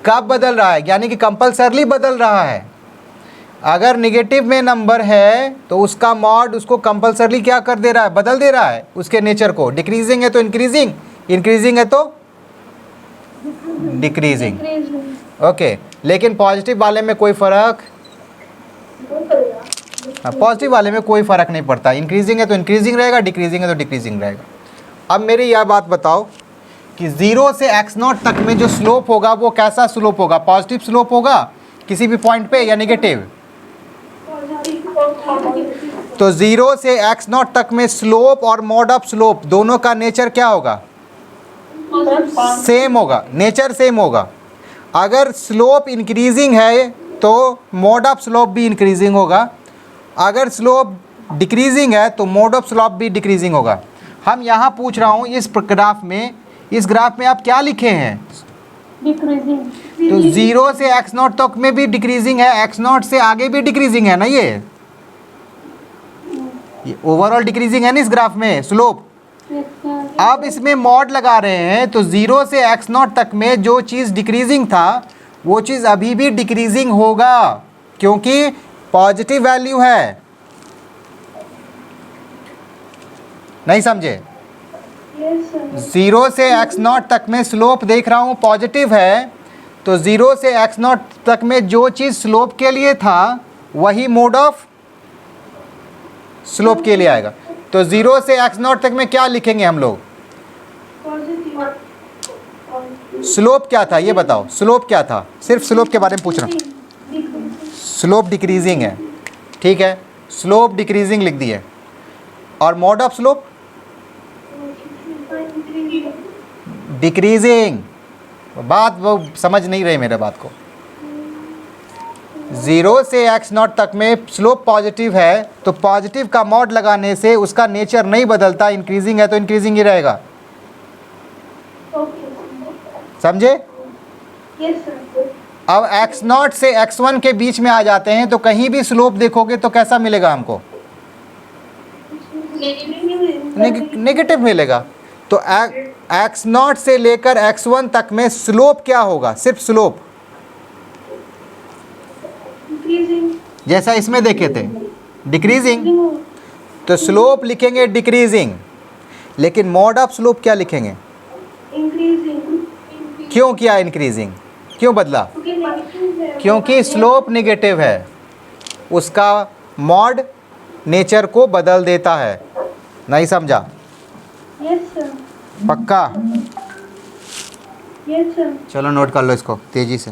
कब बदल रहा है? यानी कि कंपल्सरली बदल रहा है। अगर निगेटिव में नंबर है तो उसका मॉड उसको कंपल्सरली क्या कर दे रहा है? बदल दे रहा है उसके नेचर को। डिक्रीजिंग है तो इंक्रीजिंग, इंक्रीजिंग है तो डिक्रीजिंग। ओके, लेकिन पॉजिटिव वाले में कोई फ़र्क, पॉजिटिव वाले में कोई फ़र्क नहीं पड़ता। इंक्रीजिंग है तो इंक्रीजिंग रहेगा, डिक्रीजिंग है तो डिक्रीजिंग रहेगा। अब मेरी यह बात बताओ कि 0 से x0 तक में जो स्लोप होगा वो कैसा स्लोप होगा? पॉजिटिव स्लोप होगा किसी भी पॉइंट पे या नेगेटिव? तो 0 से x0 तक में स्लोप और मॉड ऑफ स्लोप दोनों का नेचर क्या होगा? सेम होगा, नेचर सेम होगा। अगर स्लोप इंक्रीजिंग है तो मॉड ऑफ स्लोप भी इंक्रीजिंग होगा। अगर स्लोप डिक्रीजिंग है तो मॉड ऑफ स्लोप भी डिक्रीजिंग होगा। हम यहाँ पूछ रहा हूँ इस ग्राफ में, इस ग्राफ में आप क्या लिखे हैं? डिक्रीजिंग। तो 0 से x0 तक में भी डिक्रीजिंग है, x0 से आगे भी डिक्रीजिंग है ना। ये ओवरऑल डिक्रीजिंग है ना इस ग्राफ में स्लोप। अब इसमें मॉड लगा रहे हैं तो 0 से x0 तक में जो चीज़ डिक्रीजिंग था वो चीज़ अभी भी डिक्रीजिंग होगा क्योंकि पॉजिटिव वैल्यू है। नहीं समझे? 0 से x0 तक में स्लोप देख रहा हूँ पॉजिटिव है, तो 0 से x0 तक में जो चीज़ स्लोप के लिए था वही मोड ऑफ स्लोप के लिए आएगा। तो 0 से x0 तक में क्या लिखेंगे हम लोग? स्लोप क्या था ये बताओ, स्लोप क्या था? सिर्फ स्लोप के बारे में पूछ रहा हूँ। स्लोप डिक्रीजिंग है, ठीक है, स्लोप डिक्रीजिंग लिख दिए। और मोड ऑफ स्लोप डिक्रीजिंग। बात वो समझ नहीं रहे मेरे बात को। 0 से x0 तक में स्लोप पॉजिटिव है तो पॉजिटिव का मॉड लगाने से उसका नेचर नहीं बदलता। इंक्रीजिंग है तो इंक्रीजिंग ही रहेगा। समझे? अब x0 से x1 के बीच में आ जाते हैं तो कहीं भी स्लोप देखोगे तो कैसा मिलेगा हमको? नेगेटिव मिलेगा। तो x0 से लेकर x1 तक में स्लोप क्या होगा? सिर्फ स्लोप, जैसा इसमें देखे थे डिक्रीजिंग, तो स्लोप लिखेंगे डिक्रीजिंग। लेकिन मॉड ऑफ स्लोप क्या लिखेंगे? क्यों किया इंक्रीजिंग? क्यों बदला? क्योंकि स्लोप नेगेटिव है, उसका मॉड नेचर को बदल देता है। नहीं समझा? पक्का? चलो नोट कर लो इसको तेजी से।